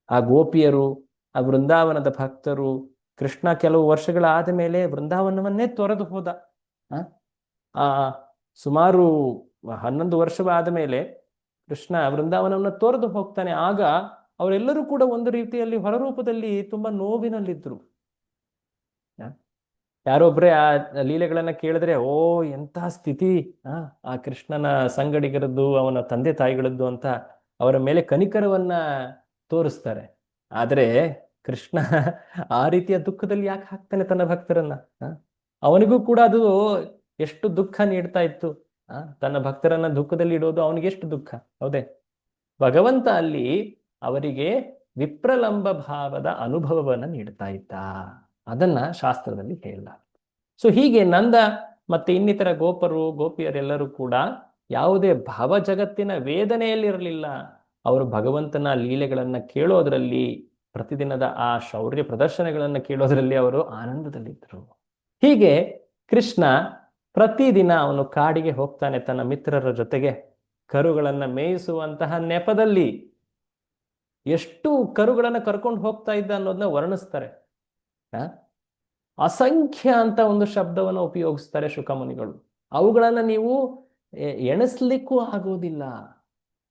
ಆ ಗೋಪಿಯರು, ಆ ವೃಂದಾವನದ ಭಕ್ತರು, ಕೃಷ್ಣ ಕೆಲವು ವರ್ಷಗಳಾದ ಮೇಲೆ ವೃಂದಾವನವನ್ನೇ ತೊರೆದು ಹೋದ. ಸುಮಾರು 11 ವರ್ಷವಾದ ಮೇಲೆ ಕೃಷ್ಣ ವೃಂದಾವನವನ್ನು ತೊರೆದು ಹೋಗ್ತಾನೆ. ಆಗ ಅವರೆಲ್ಲರೂ ಕೂಡ ಒಂದು ರೀತಿಯಲ್ಲಿ ಹೊರರೂಪದಲ್ಲಿ ತುಂಬಾ ನೋವಿನಲ್ಲಿದ್ರು. ಯಾರೊಬ್ರೆ ಆ ಲೀಲೆಗಳನ್ನ ಕೇಳಿದ್ರೆ, ಓ ಎಂತಹ ಸ್ಥಿತಿ ಆ ಕೃಷ್ಣನ ಸಂಗಡಿಗರದ್ದು, ಅವನ ತಂದೆ ತಾಯಿಗಳದ್ದು ಅಂತ ಅವರ ಮೇಲೆ ಕನಿಕರವನ್ನ ತೋರಿಸ್ತಾರೆ. ಆದ್ರೆ ಕೃಷ್ಣ ಆ ರೀತಿಯ ದುಃಖದಲ್ಲಿ ಯಾಕೆ ಹಾಕ್ತಾನೆ ತನ್ನ ಭಕ್ತರನ್ನ? ಅವನಿಗೂ ಕೂಡ ಅದು ಎಷ್ಟು ದುಃಖ ನೀಡ್ತಾ ಇತ್ತು. ತನ್ನ ಭಕ್ತರನ್ನ ದುಃಖದಲ್ಲಿ ಇಡೋದು ಅವನಿಗೆ ಎಷ್ಟು ದುಃಖ, ಹೌದೇ? ಭಗವಂತ ಅಲ್ಲಿ ಅವರಿಗೆ ವಿಪ್ರಲಂಬ ಭಾವದ ಅನುಭವವನ್ನ ನೀಡ್ತಾ ಇದ್ದ. ಅದನ್ನ ಶಾಸ್ತ್ರದಲ್ಲಿ ಹೇಳಲಾಗಿದೆ. ಸೊ ಹೀಗೆ ನಂದ ಮತ್ತೆ ಇನ್ನಿತರ ಗೋಪರು ಗೋಪಿಯರೆಲ್ಲರೂ ಕೂಡ ಯಾವುದೇ ಭಾವ ಜಗತ್ತಿನ ವೇದನೆಯಲ್ಲಿರಲಿಲ್ಲ. ಅವರು ಭಗವಂತನ ಲೀಲೆಗಳನ್ನ ಕೇಳೋದ್ರಲ್ಲಿ, ಪ್ರತಿದಿನದ ಆ ಶೌರ್ಯ ಪ್ರದರ್ಶನಗಳನ್ನ ಕೇಳೋದ್ರಲ್ಲಿ ಅವರು ಆನಂದದಲ್ಲಿದ್ದರು. ಹೀಗೆ ಕೃಷ್ಣ ಪ್ರತಿದಿನ ಅವನು ಕಾಡಿಗೆ ಹೋಗ್ತಾನೆ ತನ್ನ ಮಿತ್ರರ ಜೊತೆಗೆ ಕರುಗಳನ್ನ ಮೇಯಿಸುವಂತಹ ನೆಪದಲ್ಲಿ. ಎಷ್ಟು ಕರುಗಳನ್ನ ಕರ್ಕೊಂಡು ಹೋಗ್ತಾ ಇದ್ದ ಅನ್ನೋದನ್ನ ವರ್ಣಿಸ್ತಾರೆ. ಅಸಂಖ್ಯ ಅಂತ ಒಂದು ಶಬ್ದವನ್ನು ಉಪಯೋಗಿಸ್ತಾರೆ ಶುಕಮುನಿಗಳು. ಅವುಗಳನ್ನ ನೀವು ಎಣಿಸ್ಲಿಕ್ಕೂ ಆಗೋದಿಲ್ಲ.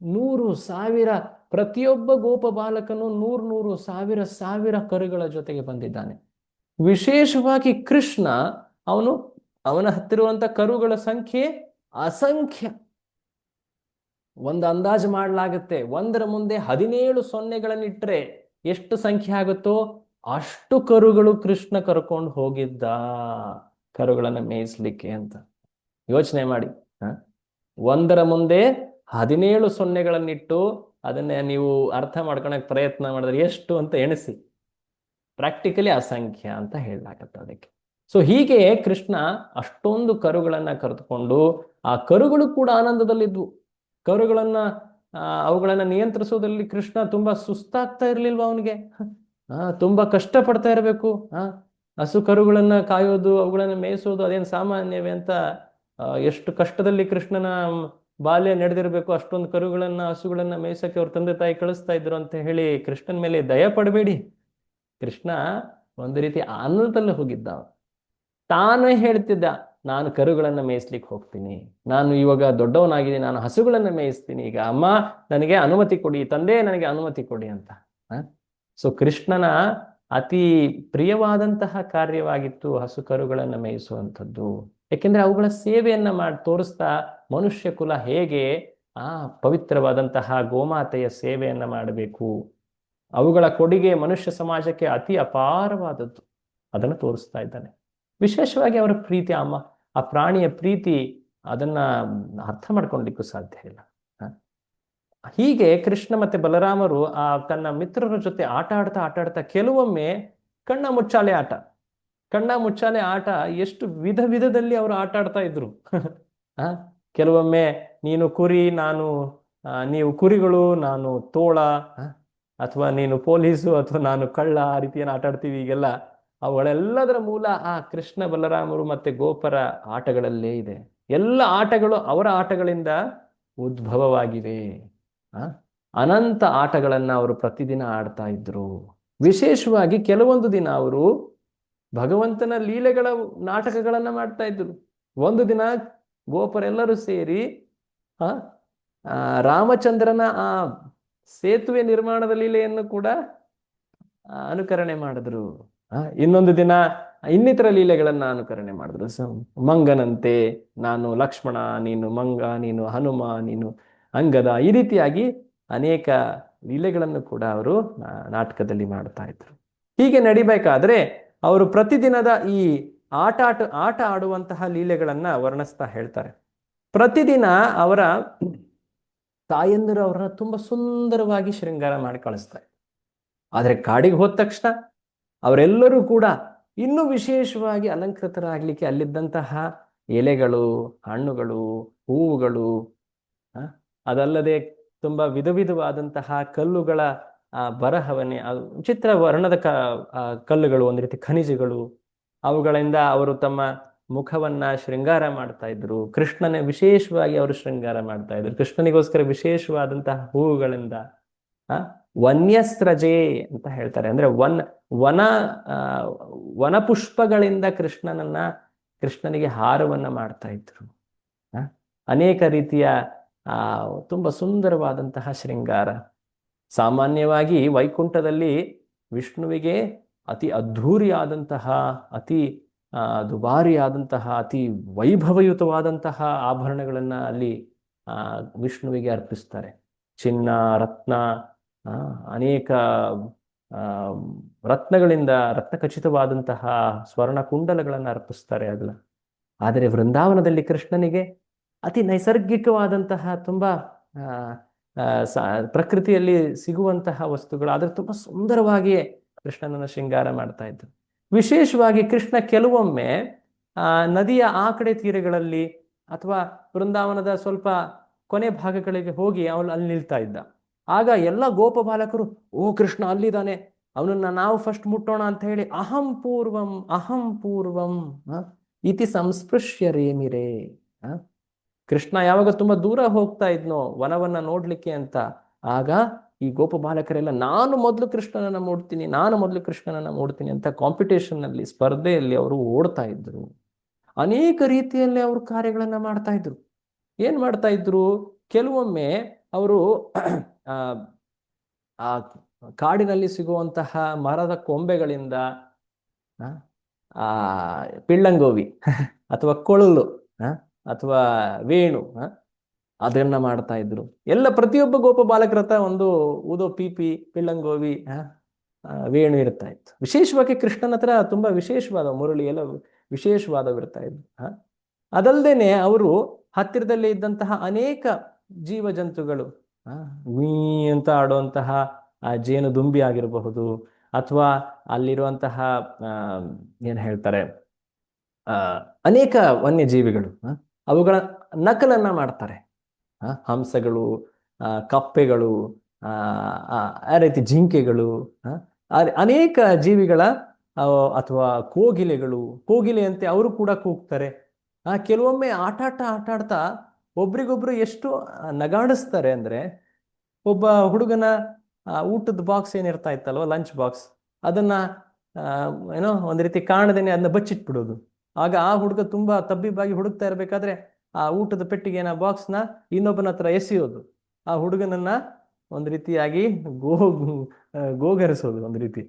100,000 ಪ್ರತಿಯೊಬ್ಬ ಗೋಪ ಬಾಲಕನು 100,000 ಕರುಗಳ ಜೊತೆಗೆ ಬಂದಿದ್ದಾನೆ. ವಿಶೇಷವಾಗಿ ಕೃಷ್ಣ ಅವನ ಹತ್ತಿರುವಂತ ಕರುಗಳ ಸಂಖ್ಯೆ ಅಸಂಖ್ಯ. ಒಂದು ಅಂದಾಜು ಮಾಡಲಾಗುತ್ತೆ, 1ರ ಮುಂದೆ 17 ಸೊನ್ನೆಗಳನ್ನಿಟ್ರೆ ಎಷ್ಟು ಸಂಖ್ಯೆ ಆಗುತ್ತೋ ಅಷ್ಟು ಕರುಗಳು ಕೃಷ್ಣ ಕರ್ಕೊಂಡು ಹೋಗಿದ್ದ, ಕರುಗಳನ್ನ ಮೇಯಿಸ್ಲಿಕ್ಕೆ ಅಂತ. ಯೋಚನೆ ಮಾಡಿ, 1ರ ಮುಂದೆ 17 ಸೊನ್ನೆಗಳನ್ನಿಟ್ಟು ಅದನ್ನ ನೀವು ಅರ್ಥ ಮಾಡ್ಕೊಳಕ್ ಪ್ರಯತ್ನ ಮಾಡಿದ್ರೆ ಎಷ್ಟು ಅಂತ ಎಣಿಸಿ. ಪ್ರಾಕ್ಟಿಕಲಿ ಅಸಂಖ್ಯ ಅಂತ ಹೇಳಲಾಗತ್ತೆ ಅದಕ್ಕೆ. ಸೊ ಹೀಗೆ ಕೃಷ್ಣ ಅಷ್ಟೊಂದು ಕರುಗಳನ್ನ ಕರೆದುಕೊಂಡು, ಆ ಕರುಗಳು ಕೂಡ ಆನಂದದಲ್ಲಿದ್ವು. ಅವುಗಳನ್ನ ನಿಯಂತ್ರಿಸೋದ್ರಲ್ಲಿ ಕೃಷ್ಣ ತುಂಬಾ ಸುಸ್ತಾಗ್ತಾ ಇರ್ಲಿಲ್ವಾ ಅವನಿಗೆ? ತುಂಬಾ ಕಷ್ಟ ಪಡ್ತಾ ಇರಬೇಕು. ಹಸು ಕರುಗಳನ್ನ ಕಾಯೋದು, ಅವುಗಳನ್ನ ಮೇಯಿಸೋದು ಅದೇನು ಸಾಮಾನ್ಯವೇ ಅಂತ ಎಷ್ಟು ಕಷ್ಟದಲ್ಲಿ ಕೃಷ್ಣನ ಬಾಲ್ಯ ನಡೆದಿರ್ಬೇಕು. ಅಷ್ಟೊಂದು ಕರುಗಳನ್ನ ಹಸುಗಳನ್ನ ಮೇಯಿಸಕ್ಕೆ ಅವ್ರ ತಂದೆ ತಾಯಿ ಕಳಿಸ್ತಾ ಇದ್ರು ಅಂತ ಹೇಳಿ ಕೃಷ್ಣನ ಮೇಲೆ ದಯ ಪಡಬೇಡಿ. ಕೃಷ್ಣ ಒಂದು ರೀತಿ ಆನಂದದಲ್ಲಿ ಹೋಗಿದ್ದ. ತಾನೇ ಹೇಳ್ತಿದ್ದ, ನಾನು ಕರುಗಳನ್ನ ಮೇಯಿಸ್ಲಿಕ್ಕೆ ಹೋಗ್ತೀನಿ, ನಾನು ಇವಾಗ ದೊಡ್ಡವನಾಗಿದ್ದೀನಿ, ನಾನು ಹಸುಗಳನ್ನ ಮೇಯಿಸ್ತೀನಿ, ಈಗ ಅಮ್ಮ ನನಗೆ ಅನುಮತಿ ಕೊಡಿ, ತಂದೆ ನನಗೆ ಅನುಮತಿ ಕೊಡಿ ಅಂತ. ಸೊ ಕೃಷ್ಣನ ಅತಿ ಪ್ರಿಯವಾದಂತಹ ಕಾರ್ಯವಾಗಿತ್ತು ಹಸು ಕರುಗಳನ್ನ ಮೇಯಿಸುವಂಥದ್ದು. ಯಾಕೆಂದ್ರೆ ಅವುಗಳ ಸೇವೆಯನ್ನ ಮಾಡಿ ತೋರಿಸ್ತಾ ಮನುಷ್ಯ ಕುಲ ಹೇಗೆ ಪವಿತ್ರವಾದಂತಹ ಗೋಮಾತೆಯ ಸೇವೆಯನ್ನ ಮಾಡಬೇಕು, ಅವುಗಳ ಕೊಡುಗೆ ಮನುಷ್ಯ ಸಮಾಜಕ್ಕೆ ಅತಿ ಅಪಾರವಾದದ್ದು, ಅದನ್ನು ತೋರಿಸ್ತಾ ಇದ್ದಾನೆ. ವಿಶೇಷವಾಗಿ ಅವರ ಪ್ರೀತಿ, ಆ ಪ್ರಾಣಿಯ ಪ್ರೀತಿ, ಅದನ್ನ ಅರ್ಥ ಮಾಡ್ಕೊಳ್ಳಿಕ್ಕೂ ಸಾಧ್ಯ ಇಲ್ಲ. ಹೀಗೆ ಕೃಷ್ಣ ಮತ್ತೆ ಬಲರಾಮರು ತನ್ನ ಮಿತ್ರರ ಜೊತೆ ಆಟ ಆಡ್ತಾ ಕೆಲವೊಮ್ಮೆ ಕಣ್ಣ ಮುಚ್ಚಾಲೆ ಆಟ ಎಷ್ಟು ವಿಧದಲ್ಲಿ ಅವರು ಆಟ ಆಡ್ತಾ ಇದ್ರು. ಕೆಲವೊಮ್ಮೆ ನೀನು ಕುರಿ, ನೀವು ಕುರಿಗಳು, ನಾನು ತೋಳ, ಅಥವಾ ನೀನು ಪೊಲೀಸು, ಅಥವಾ ನಾನು ಕಳ್ಳ, ಆ ರೀತಿಯನ್ನು ಆಟ ಆಡ್ತೀವಿ ಈಗೆಲ್ಲ. ಅವುಗಳೆಲ್ಲದರ ಮೂಲ ಆ ಕೃಷ್ಣ ಬಲರಾಮರು ಮತ್ತೆ ಗೋಪರ ಆಟಗಳಲ್ಲೇ ಇದೆ. ಎಲ್ಲ ಆಟಗಳು ಅವರ ಆಟಗಳಿಂದ ಉದ್ಭವವಾಗಿವೆ. ಅನಂತ ಆಟಗಳನ್ನ ಅವರು ಪ್ರತಿದಿನ ಆಡ್ತಾ ಇದ್ರು. ವಿಶೇಷವಾಗಿ ಕೆಲವೊಂದು ದಿನ ಅವರು ಭಗವಂತನ ಲೀಲೆಗಳ ನಾಟಕಗಳನ್ನ ಮಾಡ್ತಾ ಇದ್ರು. ಒಂದು ದಿನ ಗೋಪರೆಲ್ಲರೂ ಸೇರಿ ರಾಮಚಂದ್ರನ ಆ ಸೇತುವೆ ನಿರ್ಮಾಣದ ಲೀಲೆಯನ್ನು ಕೂಡ ಅನುಕರಣೆ ಮಾಡಿದ್ರು. ಇನ್ನೊಂದು ದಿನ ಇನ್ನಿತರ ಲೀಲೆಗಳನ್ನ ಅನುಕರಣೆ ಮಾಡಿದ್ರು. ಮಂಗನಂತೆ ನಾನು ಲಕ್ಷ್ಮಣ, ನೀನು ಮಂಗ, ನೀನು ಹನುಮ, ನೀನು ಅಂಗದ, ಈ ರೀತಿಯಾಗಿ ಅನೇಕ ಲೀಲೆಗಳನ್ನು ಕೂಡ ಅವರು ನಾಟಕದಲ್ಲಿ ಮಾಡ್ತಾ ಇದ್ರು. ಹೀಗೆ ನಡಿಬೇಕಾದ್ರೆ ಅವರು ಪ್ರತಿದಿನದ ಈ ಆಟ ಆಡುವಂತಹ ಲೀಲೆಗಳನ್ನ ವರ್ಣಿಸ್ತಾ ಹೇಳ್ತಾರೆ. ಪ್ರತಿದಿನ ಅವರ ತಾಯಂದಿರು ಅವರನ್ನ ತುಂಬಾ ಸುಂದರವಾಗಿ ಶೃಂಗಾರ ಮಾಡಿ ಕಳಿಸ್ತಾರೆ. ಆದ್ರೆ ಕಾಡಿಗೆ ಹೋದ ತಕ್ಷಣ ಅವರೆಲ್ಲರೂ ಕೂಡ ಇನ್ನೂ ವಿಶೇಷವಾಗಿ ಅಲಂಕೃತರಾಗ್ಲಿಕ್ಕೆ ಅಲ್ಲಿದ್ದಂತಹ ಎಲೆಗಳು, ಹಣ್ಣುಗಳು, ಹೂವುಗಳು, ಅದಲ್ಲದೆ ತುಂಬಾ ವಿಧವಾದಂತಹ ಕಲ್ಲುಗಳ ಬರಹವನ್ನೇ, ಚಿತ್ರ ವರ್ಣದ ಕಲ್ಲುಗಳು, ಒಂದು ರೀತಿ ಖನಿಜಗಳು, ಅವುಗಳಿಂದ ಅವರು ತಮ್ಮ ಮುಖವನ್ನ ಶೃಂಗಾರ ಮಾಡ್ತಾ ಇದ್ರು. ಕೃಷ್ಣನೇ ವಿಶೇಷವಾಗಿ ಅವರು ಶೃಂಗಾರ ಮಾಡ್ತಾ ಇದ್ರು. ಕೃಷ್ಣನಿಗೋಸ್ಕರ ವಿಶೇಷವಾದಂತಹ ಹೂವುಗಳಿಂದ ವನ್ಯಸ್ರಜೆ ಅಂತ ಹೇಳ್ತಾರೆ. ಅಂದ್ರೆ ವನ ಪುಷ್ಪಗಳಿಂದ ಕೃಷ್ಣನಿಗೆ ಹಾರವನ್ನ ಮಾಡ್ತಾ ಇದ್ರು. ಅನೇಕ ರೀತಿಯ ತುಂಬಾ ಸುಂದರವಾದಂತಹ ಶೃಂಗಾರ. ಸಾಮಾನ್ಯವಾಗಿ ವೈಕುಂಠದಲ್ಲಿ ವಿಷ್ಣುವಿಗೆ ಅತಿ ಅದ್ಧೂರಿಯಾದಂತಹ, ಅತಿ ದುಬಾರಿಯಾದಂತಹ, ಅತಿ ವೈಭವಯುತವಾದಂತಹ ಆಭರಣಗಳನ್ನ ಅಲ್ಲಿ ವಿಷ್ಣುವಿಗೆ ಅರ್ಪಿಸ್ತಾರೆ. ಚಿನ್ನ, ರತ್ನ, ಅನೇಕ ರತ್ನಗಳಿಂದ ರತ್ನಖಚಿತವಾದಂತಹ ಸ್ವರ್ಣ ಕುಂಡಲಗಳನ್ನು ಅರ್ಪಿಸ್ತಾರೆ ಅದನ್ನ. ಆದರೆ ವೃಂದಾವನದಲ್ಲಿ ಕೃಷ್ಣನಿಗೆ ಅತಿ ನೈಸರ್ಗಿಕವಾದಂತಹ, ತುಂಬಾ ಪ್ರಕೃತಿಯಲ್ಲಿ ಸಿಗುವಂತಹ ವಸ್ತುಗಳು, ಆದ್ರೆ ತುಂಬಾ ಸುಂದರವಾಗಿಯೇ ಕೃಷ್ಣನನ್ನ ಶೃಂಗಾರ ಮಾಡ್ತಾ ಇದ್ರು. ವಿಶೇಷವಾಗಿ ಕೃಷ್ಣ ಕೆಲವೊಮ್ಮೆ ನದಿಯ ಆ ಕಡೆ ತೀರಗಳಲ್ಲಿ ಅಥವಾ ವೃಂದಾವನದ ಸ್ವಲ್ಪ ಕೊನೆ ಭಾಗಗಳಿಗೆ ಹೋಗಿ ಅವನು ಅಲ್ಲಿ ನಿಲ್ತಾ ಇದ್ದ. ಆಗ ಎಲ್ಲ ಗೋಪಬಾಲಕರು, ಓ ಕೃಷ್ಣ ಅಲ್ಲಿದ್ದಾನೆ, ಅವನನ್ನ ನಾವು ಫಸ್ಟ್ ಮುಟ್ಟೋಣ ಅಂತ ಹೇಳಿ ಅಹಂ ಪೂರ್ವಂ ಇತಿ ಸಂಸ್ಪೃಶ್ಯ ರೇಮಿರೇ. ಆ, ಕೃಷ್ಣ ಯಾವಾಗ ತುಂಬಾ ದೂರ ಹೋಗ್ತಾ ಇದ್ನೋ ವನವನ್ನ ನೋಡ್ಲಿಕ್ಕೆ ಅಂತ, ಆಗ ಈ ಗೋಪಬಾಲಕರೆಲ್ಲ ನಾನು ಮೊದಲು ಕೃಷ್ಣನನ್ನ ಮೂಡ್ತೀನಿ ಅಂತ ಕಾಂಪಿಟೇಷನ್ ನಲ್ಲಿ, ಸ್ಪರ್ಧೆಯಲ್ಲಿ ಅವರು ಓಡ್ತಾ ಇದ್ರು. ಅನೇಕ ರೀತಿಯಲ್ಲಿ ಅವರು ಕಾರ್ಯಗಳನ್ನ ಮಾಡ್ತಾ ಇದ್ರು. ಏನ್ ಮಾಡ್ತಾ ಇದ್ರು? ಕೆಲವೊಮ್ಮೆ ಅವರು ಆ ಆ ಕಾಡಿನಲ್ಲಿ ಸಿಗುವಂತಹ ಮರದ ಕೊಂಬೆಗಳಿಂದ ಆ ಆ, ಪಿಳ್ಳಂಗೋವಿ ಅಥವಾ ಕೊಳಲು ಅಥವಾ ವೇಣು ಅದನ್ನ ಮಾಡ್ತಾ ಇದ್ರು. ಪ್ರತಿಯೊಬ್ಬ ಗೋಪ ಬಾಲಕರ ಹತ್ರ ಒಂದು ಊದೋ ಪೀಪಿ, ಪಿಳ್ಳಂಗೋವಿ, ವೇಣು ಇರ್ತಾ ಇತ್ತು. ವಿಶೇಷವಾಗಿ ಕೃಷ್ಣನ ಹತ್ರ ತುಂಬಾ ವಿಶೇಷವಾದ ಮುರಳಿ ಎಲ್ಲ ವಿಶೇಷವಾದವಿರ್ತಾ ಇದ್ವು. ಅದಲ್ದೇನೆ ಅವರು ಹತ್ತಿರದಲ್ಲಿ ಇದ್ದಂತಹ ಅನೇಕ ಜೀವ ಜಂತುಗಳು, ಗುಯ್ ಅಂತ ಆಡುವಂತಹ ಆ ಜೇನುದುಂಬಿ ಆಗಿರಬಹುದು, ಅಥವಾ ಅಲ್ಲಿರುವಂತಹ ಏನ್ ಹೇಳ್ತಾರೆ ಅನೇಕ ವನ್ಯಜೀವಿಗಳು, ಅವುಗಳ ನಕಲನ್ನ ಮಾಡ್ತಾರೆ. ಹಂಸಗಳು, ಕಪ್ಪೆಗಳು, ಆ ರೀತಿ ಜಿಂಕೆಗಳು, ಅನೇಕ ಜೀವಿಗಳ ಅಥವಾ ಕೋಗಿಲೆಯಂತೆ ಅವರು ಕೂಡ ಕೂಗ್ತಾರೆ. ಕೆಲವೊಮ್ಮೆ ಆಟಾಡ್ತಾ ಒಬ್ರಿಗೊಬ್ರು ಎಷ್ಟು ನಗಾಡಿಸ್ತಾರೆ ಅಂದ್ರೆ, ಒಬ್ಬ ಹುಡುಗನ ಊಟದ ಬಾಕ್ಸ್ ಏನಿರ್ತಾ ಇತ್ತಲ್ವ, ಲಂಚ್ ಬಾಕ್ಸ್, ಅದನ್ನ ಏನೋ ಒಂದ್ ರೀತಿ ಕಾಣದೇನೆ ಅದನ್ನ ಬಚ್ಚಿಟ್ಬಿಡೋದು. ಆಗ ಆ ಹುಡುಗ ತುಂಬಾ ತಬ್ಬಿಬ್ಬಾಗಿ ಹುಡುಕ್ತಾ ಇರ್ಬೇಕಾದ್ರೆ ಆ ಊಟದ ಪೆಟ್ಟಿಗೆನ ಬಾಕ್ಸ್ನ ಇನ್ನೊಬ್ಬನ ಹತ್ರ ಎಸೆಯೋದು, ಆ ಹುಡುಗನನ್ನ ಒಂದ್ ರೀತಿಯಾಗಿ ಗೋಗರಿಸೋದು ಒಂದ್ ರೀತಿ.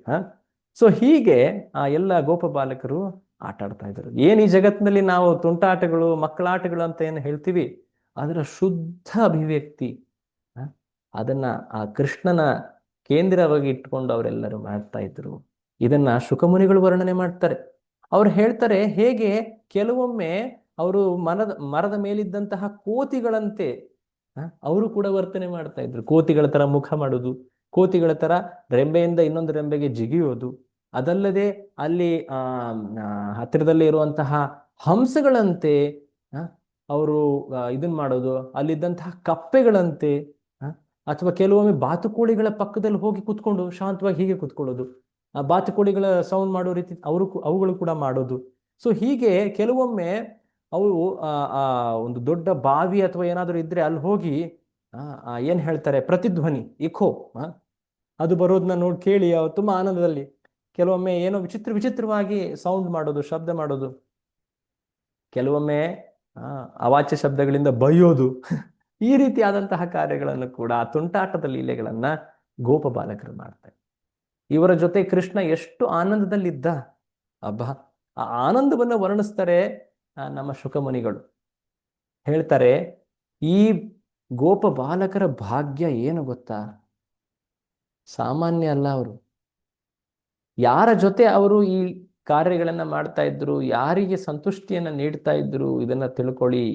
ಸೊ ಹೀಗೆ ಆ ಎಲ್ಲ ಗೋಪ ಬಾಲಕರು ಆಟ ಆಡ್ತಾ ಇದ್ರು. ಏನ್ ಈ ಜಗತ್ತಿನಲ್ಲಿ ನಾವು ತುಂಟಾಟಗಳು, ಮಕ್ಕಳಾಟಗಳು ಅಂತ ಏನು ಹೇಳ್ತೀವಿ, ಅದರ ಶುದ್ಧ ಅಭಿವ್ಯಕ್ತಿ ಅದನ್ನ ಆ ಕೃಷ್ಣನ ಕೇಂದ್ರವಾಗಿ ಇಟ್ಕೊಂಡು ಅವರೆಲ್ಲರೂ ಮಾಡ್ತಾ ಇದ್ರು. ಇದನ್ನ ಶುಕಮುನಿಗಳು ವರ್ಣನೆ ಮಾಡ್ತಾರೆ. ಅವ್ರು ಹೇಳ್ತಾರೆ, ಹೇಗೆ ಕೆಲವೊಮ್ಮೆ ಅವರು ಮರದ ಮೇಲಿದ್ದಂತಹ ಕೋತಿಗಳಂತೆ ಅವರು ಕೂಡ ವರ್ತನೆ ಮಾಡ್ತಾ ಇದ್ರು. ಕೋತಿಗಳ ತರ ಮುಖ ಮಾಡೋದು, ಕೋತಿಗಳ ತರ ರೆಂಬೆಯಿಂದ ಇನ್ನೊಂದು ರೆಂಬೆಗೆ ಜಿಗಿಯೋದು. ಅದಲ್ಲದೆ ಅಲ್ಲಿ ಹತ್ತಿರದಲ್ಲಿ ಇರುವಂತಹ ಹಂಸಗಳಂತೆ ಅವರು ಇದನ್ ಮಾಡೋದು, ಅಲ್ಲಿದ್ದಂತಹ ಕಪ್ಪೆಗಳಂತೆ, ಅಥವಾ ಕೆಲವೊಮ್ಮೆ ಬಾತುಕೋಳಿಗಳ ಪಕ್ಕದಲ್ಲಿ ಹೋಗಿ ಕುತ್ಕೊಂಡು ಶಾಂತವಾಗಿ ಹೀಗೆ ಕುತ್ಕೊಳ್ಳೋದು, ಆ ಬಾತುಕೋಳಿಗಳ ಸೌಂಡ್ ಮಾಡೋ ರೀತಿ ಅವುಗಳು ಕೂಡ ಮಾಡೋದು. ಸೊ ಹೀಗೆ ಕೆಲವೊಮ್ಮೆ ಅವು ಆ ಒಂದು ದೊಡ್ಡ ಬಾವಿ ಅಥವಾ ಏನಾದರೂ ಇದ್ರೆ ಅಲ್ಲಿ ಹೋಗಿ ಏನ್ ಹೇಳ್ತಾರೆ, ಪ್ರತಿಧ್ವನಿ, ಇಖೋ, ಅದು ಬರೋದನ್ನ ನೋಡಿ ಕೇಳಿ ತುಂಬಾ ಆನಂದದಲ್ಲಿ ಕೆಲವೊಮ್ಮೆ ಏನೋ ವಿಚಿತ್ರವಾಗಿ ಸೌಂಡ್ ಮಾಡೋದು, ಶಬ್ದ ಮಾಡೋದು, ಕೆಲವೊಮ್ಮೆ ಅವಾಚ್ಯ ಶಬ್ದಗಳಿಂದ ಬೈಯೋದು. ಈ ರೀತಿಯಾದಂತಹ ಕಾರ್ಯಗಳನ್ನು ಕೂಡ, ತುಂಟಾಟದ ಲೀಲೆಗಳನ್ನ ಗೋಪ ಬಾಲಕರು ಮಾಡ್ತಾರೆ. ಇವರ ಜೊತೆ ಕೃಷ್ಣ ಎಷ್ಟು ಆನಂದದಲ್ಲಿದ್ದ, ಅಬ್ಬಾ, ಆ ಆನಂದವನ್ನು ವರ್ಣಿಸ್ತಾರೆ ನಮ್ಮ ಶುಕಮುನಿಗಳು. ಹೇಳ್ತಾರೆ, ಈ ಗೋಪ ಬಾಲಕರ ಭಾಗ್ಯ ಏನು ಗೊತ್ತಾ, ಸಾಮಾನ್ಯ ಅಲ್ಲ. ಅವರು ಯಾರ ಜೊತೆ ಅವರು ಈ ಕಾರ್ಯಗಳನ್ನ ಮಾಡ್ತಾ ಇದ್ರು, ಯಾರಿಗೆ ಸಂತುಷ್ಟಿಯನ್ನ ನೀಡ್ತಾ ಇದ್ರು, ಇದನ್ನ ತಿಳ್ಕೊಳ್ಳಿ.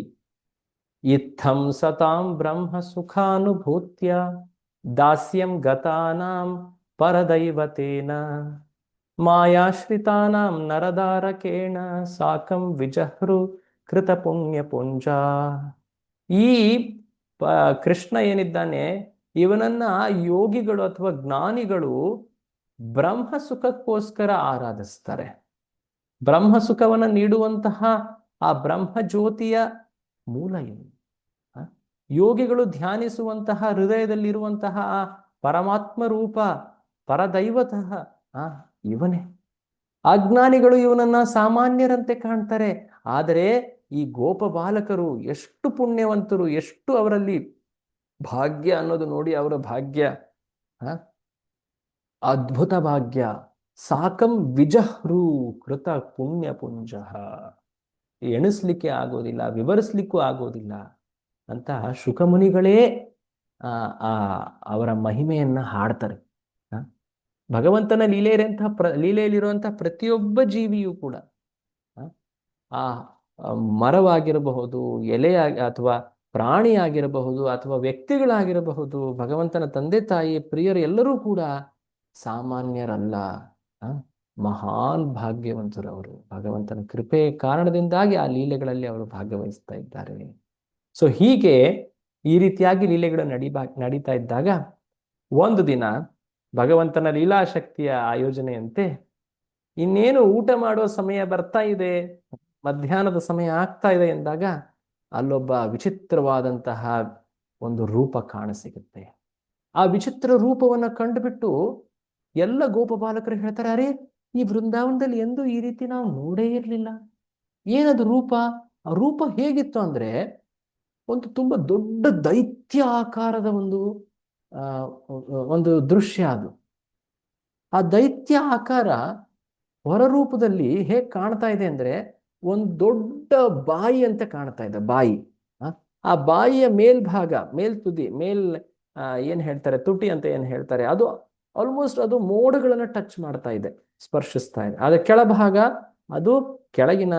ಇತ್ತಂ ಸತಾಂ ಬ್ರಹ್ಮ ಸುಖಾನುಭೂತ್ಯ ದಾಸ್ಯಂ ಗತಾನಾಂ ಪರದೈವತೇನ ಮಾಯಾಶ್ರಿತಾನಾಂ ನರದಾರಕೇಣ ಸಾಕಂ ವಿಜಹೃ ಕೃತ ಪುಣ್ಯ ಪುಂಜ. ಈ ಕೃಷ್ಣ ಏನಿದ್ದಾನೆ, ಇವನನ್ನ ಯೋಗಿಗಳು ಅಥವಾ ಜ್ಞಾನಿಗಳು ಬ್ರಹ್ಮ ಸುಖಕ್ಕೋಸ್ಕರ ಆರಾಧಿಸ್ತಾರೆ. ಬ್ರಹ್ಮ ಸುಖವನ್ನ ನೀಡುವಂತಹ ಆ ಬ್ರಹ್ಮ ಜ್ಯೋತಿಯ ಮೂಲ ಏನು? ಯೋಗಿಗಳು ಧ್ಯಾನಿಸುವಂತಹ ಹೃದಯದಲ್ಲಿರುವಂತಹ ಆ ಪರಮಾತ್ಮ ರೂಪ, ಪರದೈವತಃ ಇವನೇ. ಅಜ್ಞಾನಿಗಳು ಇವನನ್ನ ಸಾಮಾನ್ಯರಂತೆ ಕಾಣ್ತಾರೆ. ಆದರೆ ಈ ಗೋಪ ಬಾಲಕರು ಎಷ್ಟು ಪುಣ್ಯವಂತರು, ಎಷ್ಟು ಅವರಲ್ಲಿ ಭಾಗ್ಯ ಅನ್ನೋದು ನೋಡಿ, ಅವರ ಭಾಗ್ಯ ಅದ್ಭುತ ಭಾಗ್ಯ. ಸಾಕಂ ವಿಜಹೃ ಕೃತ ಪುಣ್ಯ ಪುಂಜ, ಎಣಿಸ್ಲಿಕ್ಕೆ ಆಗೋದಿಲ್ಲ, ವಿವರಿಸ್ಲಿಕ್ಕೂ ಆಗೋದಿಲ್ಲ ಅಂತ ಶುಕಮುನಿಗಳೇ ಅವರ ಮಹಿಮೆಯನ್ನ ಹಾಡ್ತಾರೆ. ಭಗವಂತನ ಲೀಲೆಯಲ್ಲಿರುವಂತಹ ಪ್ರತಿಯೊಬ್ಬ ಜೀವಿಯೂ ಕೂಡ ಆ ಮರವಾಗಿರಬಹುದು, ಅಥವಾ ಪ್ರಾಣಿ ಆಗಿರಬಹುದು, ಅಥವಾ ವ್ಯಕ್ತಿಗಳಾಗಿರಬಹುದು, ಭಗವಂತನ ತಂದೆ ತಾಯಿ ಪ್ರಿಯರು ಎಲ್ಲರೂ ಕೂಡ ಸಾಮಾನ್ಯರಲ್ಲ, ಮಹಾನ್ ಭಾಗ್ಯವಂತರು ಅವರು. ಭಗವಂತನ ಕೃಪೆ ಕಾರಣದಿಂದಾಗಿ ಆ ಲೀಲೆಗಳಲ್ಲಿ ಅವರು ಭಾಗವಹಿಸ್ತಾ ಇದ್ದಾರೆ. ಸೊ ಹೀಗೆ ಈ ರೀತಿಯಾಗಿ ಲೀಲೆಗಳು ನಡೀತಾ ಇದ್ದಾಗ ಒಂದು ದಿನ ಭಗವಂತನ ಲೀಲಾಶಕ್ತಿಯ ಆಯೋಜನೆಯಂತೆ ಇನ್ನೇನು ಊಟ ಮಾಡುವ ಸಮಯ ಬರ್ತಾ ಇದೆ, ಮಧ್ಯಾಹ್ನದ ಸಮಯ ಆಗ್ತಾ ಇದೆ ಎಂದಾಗ ಅಲ್ಲೊಬ್ಬ ವಿಚಿತ್ರವಾದಂತಹ ಒಂದು ರೂಪ ಕಾಣಸಿಗುತ್ತೆ. ಆ ವಿಚಿತ್ರ ರೂಪವನ್ನ ಕಂಡುಬಿಟ್ಟು ಎಲ್ಲ ಗೋಪಬಾಲಕರು ಹೇಳ್ತಾರೆ, ಅರೆ ಈ ವೃಂದಾವನದಲ್ಲಿ ಎಂದೂ ಈ ರೀತಿ ನಾವು ನೋಡೇ ಇರಲಿಲ್ಲ. ಏನದು ರೂಪ? ಆ ರೂಪ ಹೇಗಿತ್ತು ಅಂದ್ರೆ ಒಂದು ತುಂಬಾ ದೊಡ್ಡ ದೈತ್ಯ ಆಕಾರದ ಆ ಒಂದು ದೃಶ್ಯ ಅದು. ಆ ದೈತ್ಯ ಆಕಾರ ಹೊರರೂಪದಲ್ಲಿ ಹೇಗೆ ಕಾಣ್ತಾ ಇದೆ ಅಂದ್ರೆ ಒಂದು ದೊಡ್ಡ ಬಾಯಿ ಅಂತ ಕಾಣ್ತಾ ಇದೆ, ಬಾಯಿ. ಆ ಬಾಯಿಯ ಮೇಲ್ಭಾಗ, ತುದಿ ಏನ್ ಹೇಳ್ತಾರೆ, ತುಟಿ ಅಂತ ಏನ್ ಹೇಳ್ತಾರೆ, ಅದು ಆಲ್ಮೋಸ್ಟ್ ಅದು ಮೋಡಗಳನ್ನ ಟಚ್ ಮಾಡ್ತಾ ಇದೆ, ಸ್ಪರ್ಶಿಸ್ತಾ ಇದೆ. ಅದ ಕೆಳಭಾಗ ಅದು ಕೆಳಗಿನ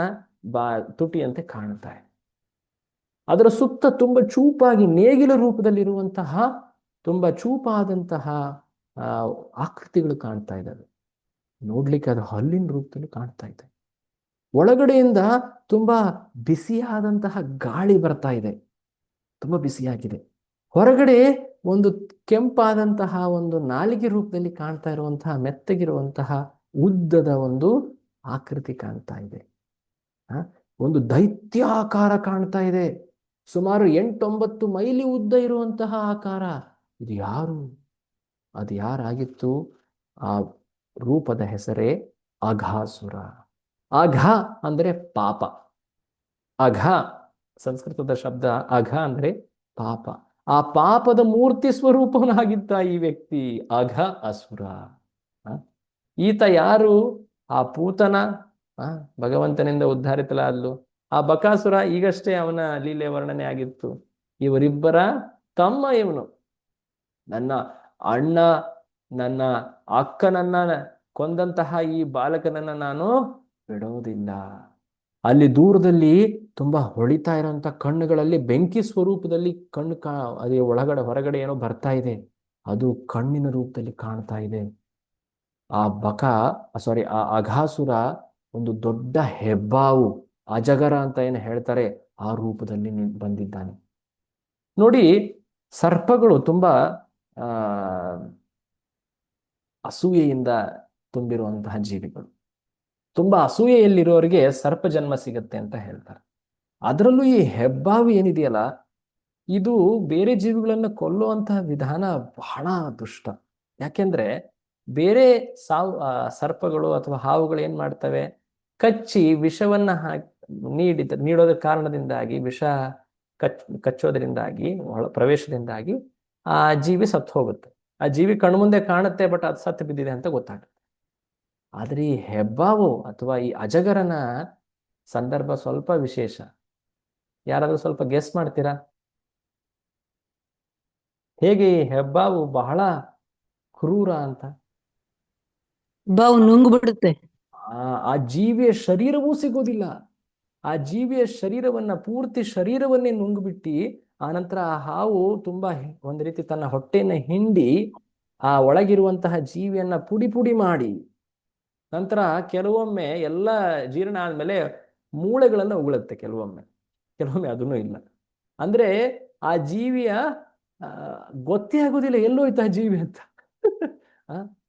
ತುಟಿ ಅಂತ ಕಾಣ್ತಾ ಇದೆ. ಅದರ ಸುತ್ತ ತುಂಬಾ ಚೂಪಾಗಿ ನೇಗಿಲ ರೂಪದಲ್ಲಿರುವಂತಹ ತುಂಬಾ ಚೂಪಾದಂತಹ ಆಕೃತಿಗಳು ಕಾಣ್ತಾ ಇದ್ದಾವೆ. ನೋಡ್ಲಿಕ್ಕೆ ಅದು ಹಲ್ಲಿನ ರೂಪದಲ್ಲಿ ಕಾಣ್ತಾ ಇದೆ. ಒಳಗಡೆಯಿಂದ ತುಂಬಾ ಬಿಸಿಯಾದಂತಹ ಗಾಳಿ ಬರ್ತಾ ಇದೆ, ತುಂಬಾ ಬಿಸಿಯಾಗಿದೆ. ಹೊರಗಡೆ ಒಂದು ಕೆಂಪಾದಂತಹ ಒಂದು ನಾಲಿಗೆ ರೂಪದಲ್ಲಿ ಕಾಣ್ತಾ ಇರುವಂತಹ ಮೆತ್ತಗಿರುವಂತಹ ಉದ್ದದ ಒಂದು ಆಕೃತಿ ಕಾಣ್ತಾ ಇದೆ. ಒಂದು ದೈತ್ಯಾಕಾರ ಕಾಣ್ತಾ ಇದೆ, ಸುಮಾರು 8-9 ಮೈಲಿ ಉದ್ದ ಇರುವಂತಹ ಆಕಾರ. ಇದು ಯಾರು? ಅದು ಯಾರಾಗಿತ್ತು? ಆ ರೂಪದ ಹೆಸರೇ ಅಘಾಸುರ. ಅಘ ಅಂದ್ರೆ ಪಾಪ. ಅಘ ಸಂಸ್ಕೃತದ ಶಬ್ದ ಅಘ ಅಂದ್ರೆ ಪಾಪ. ಆ ಪಾಪದ ಮೂರ್ತಿ ಸ್ವರೂಪನಾಗಿದ್ದ ಈ ವ್ಯಕ್ತಿ ಅಘ ಅಸುರ. ಈತ ಯಾರು? ಆ ಪೂತನ ಭಗವಂತನಿಂದ ಉದ್ಧಾರಿತಲಾದ್ಲು. ಆ ಬಕಾಸುರ ಈಗಷ್ಟೇ ಅವನ ಲೀಲೆ ವರ್ಣನೆ ಆಗಿತ್ತು. ಇವರಿಬ್ಬರ ತಮ್ಮ ಇವನು. ನನ್ನ ಅಣ್ಣ, ನನ್ನ ಅಕ್ಕನನ್ನ ಕೊಂದಂತಹ ಈ ಬಾಲಕನನ್ನ ನಾನು ಬಿಡೋದಿಲ್ಲ. ಅಲ್ಲಿ ದೂರದಲ್ಲಿ ತುಂಬಾ ಹೊಳಿತಾ ಇರೋಂಥ ಕಣ್ಣುಗಳಲ್ಲಿ ಬೆಂಕಿ ಸ್ವರೂಪದಲ್ಲಿ ಕಣ್ಣು ಅದೇ ಹೊರಗಡೆ ಏನೋ ಬರ್ತಾ ಇದೆ, ಅದು ಕಣ್ಣಿನ ರೂಪದಲ್ಲಿ ಕಾಣ್ತಾ ಇದೆ. ಆ ಅಘಾಸುರ ಒಂದು ದೊಡ್ಡ ಹೆಬ್ಬಾವು, ಅಜಗರ ಅಂತ ಏನು ಹೇಳ್ತಾರೆ, ಆ ರೂಪದಲ್ಲಿ ಬಂದಿದ್ದಾನೆ. ನೋಡಿ, ಸರ್ಪಗಳು ತುಂಬಾ ಅಸೂಯೆಯಿಂದ ತುಂಬಿರುವಂತಹ ಜೀವಿಗಳು. ತುಂಬಾ ಅಸೂಯೆಯಲ್ಲಿರೋರಿಗೆ ಸರ್ಪ ಜನ್ಮ ಸಿಗತ್ತೆ ಅಂತ ಹೇಳ್ತಾರೆ. ಅದರಲ್ಲೂ ಈ ಹೆಬ್ಬಾವು ಏನಿದೆಯಲ್ಲ, ಇದು ಬೇರೆ ಜೀವಿಗಳನ್ನ ಕೊಲ್ಲುವಂತಹ ವಿಧಾನ ಬಹಳ ದುಷ್ಟ. ಯಾಕೆಂದ್ರೆ ಬೇರೆ ಸರ್ಪಗಳು ಅಥವಾ ಹಾವುಗಳು ಏನ್ ಮಾಡ್ತವೆ, ಕಚ್ಚಿ ವಿಷವನ್ನ ನೀಡೋದ ಕಾರಣದಿಂದಾಗಿ, ವಿಷ ಕಚ್ಚೋದ್ರಿಂದಾಗಿ, ಪ್ರವೇಶದಿಂದಾಗಿ ಆ ಜೀವಿ ಸತ್ತು ಹೋಗುತ್ತೆ. ಆ ಜೀವಿ ಕಣ್ಮುಂದೆ ಕಾಣುತ್ತೆ, ಬಟ್ ಅದು ಸತ್ತು ಬಿದ್ದಿದೆ ಅಂತ ಗೊತ್ತಾಗುತ್ತೆ. ಆದ್ರೆ ಈ ಹೆಬ್ಬಾವು ಅಥವಾ ಈ ಅಜಗರನ ಸಂದರ್ಭ ಸ್ವಲ್ಪ ವಿಶೇಷ. ಯಾರಾದ್ರೂ ಸ್ವಲ್ಪ ಗೆಸ್ ಮಾಡ್ತೀರಾ? ಹೇಗೆ ಈ ಹೆಬ್ಬಾವು ಬಹಳ ಕ್ರೂರ ಅಂತ? ಬಾವು ನುಂಗು ಬಿಡುತ್ತೆ. ಆ ಜೀವಿಯ ಶರೀರವೂ ಸಿಗೋದಿಲ್ಲ. ಆ ಜೀವಿಯ ಶರೀರವನ್ನ, ಪೂರ್ತಿ ಶರೀರವನ್ನೇ ನುಂಗ್ಬಿಟ್ಟು ಆನಂತರ ಆ ಹಾವು ತುಂಬಾ ಒಂದ್ ರೀತಿ ತನ್ನ ಹೊಟ್ಟೆಯನ್ನ ಹಿಂಡಿ ಆ ಒಳಗಿರುವಂತಹ ಜೀವಿಯನ್ನ ಪುಡಿ ಪುಡಿ ಮಾಡಿ, ನಂತರ ಕೆಲವೊಮ್ಮೆ ಎಲ್ಲ ಜೀರ್ಣ ಆದ್ಮೇಲೆ ಮೂಳೆಗಳನ್ನ ಉಗುಳುತ್ತೆ. ಕೆಲವೊಮ್ಮೆ ಅದನ್ನು ಇಲ್ಲ. ಅಂದ್ರೆ ಆ ಜೀವಿಯ ಗೊತ್ತೇ ಆಗೋದಿಲ್ಲ ಎಲ್ಲೋಯ್ತು ಆ ಜೀವಿ ಅಂತ.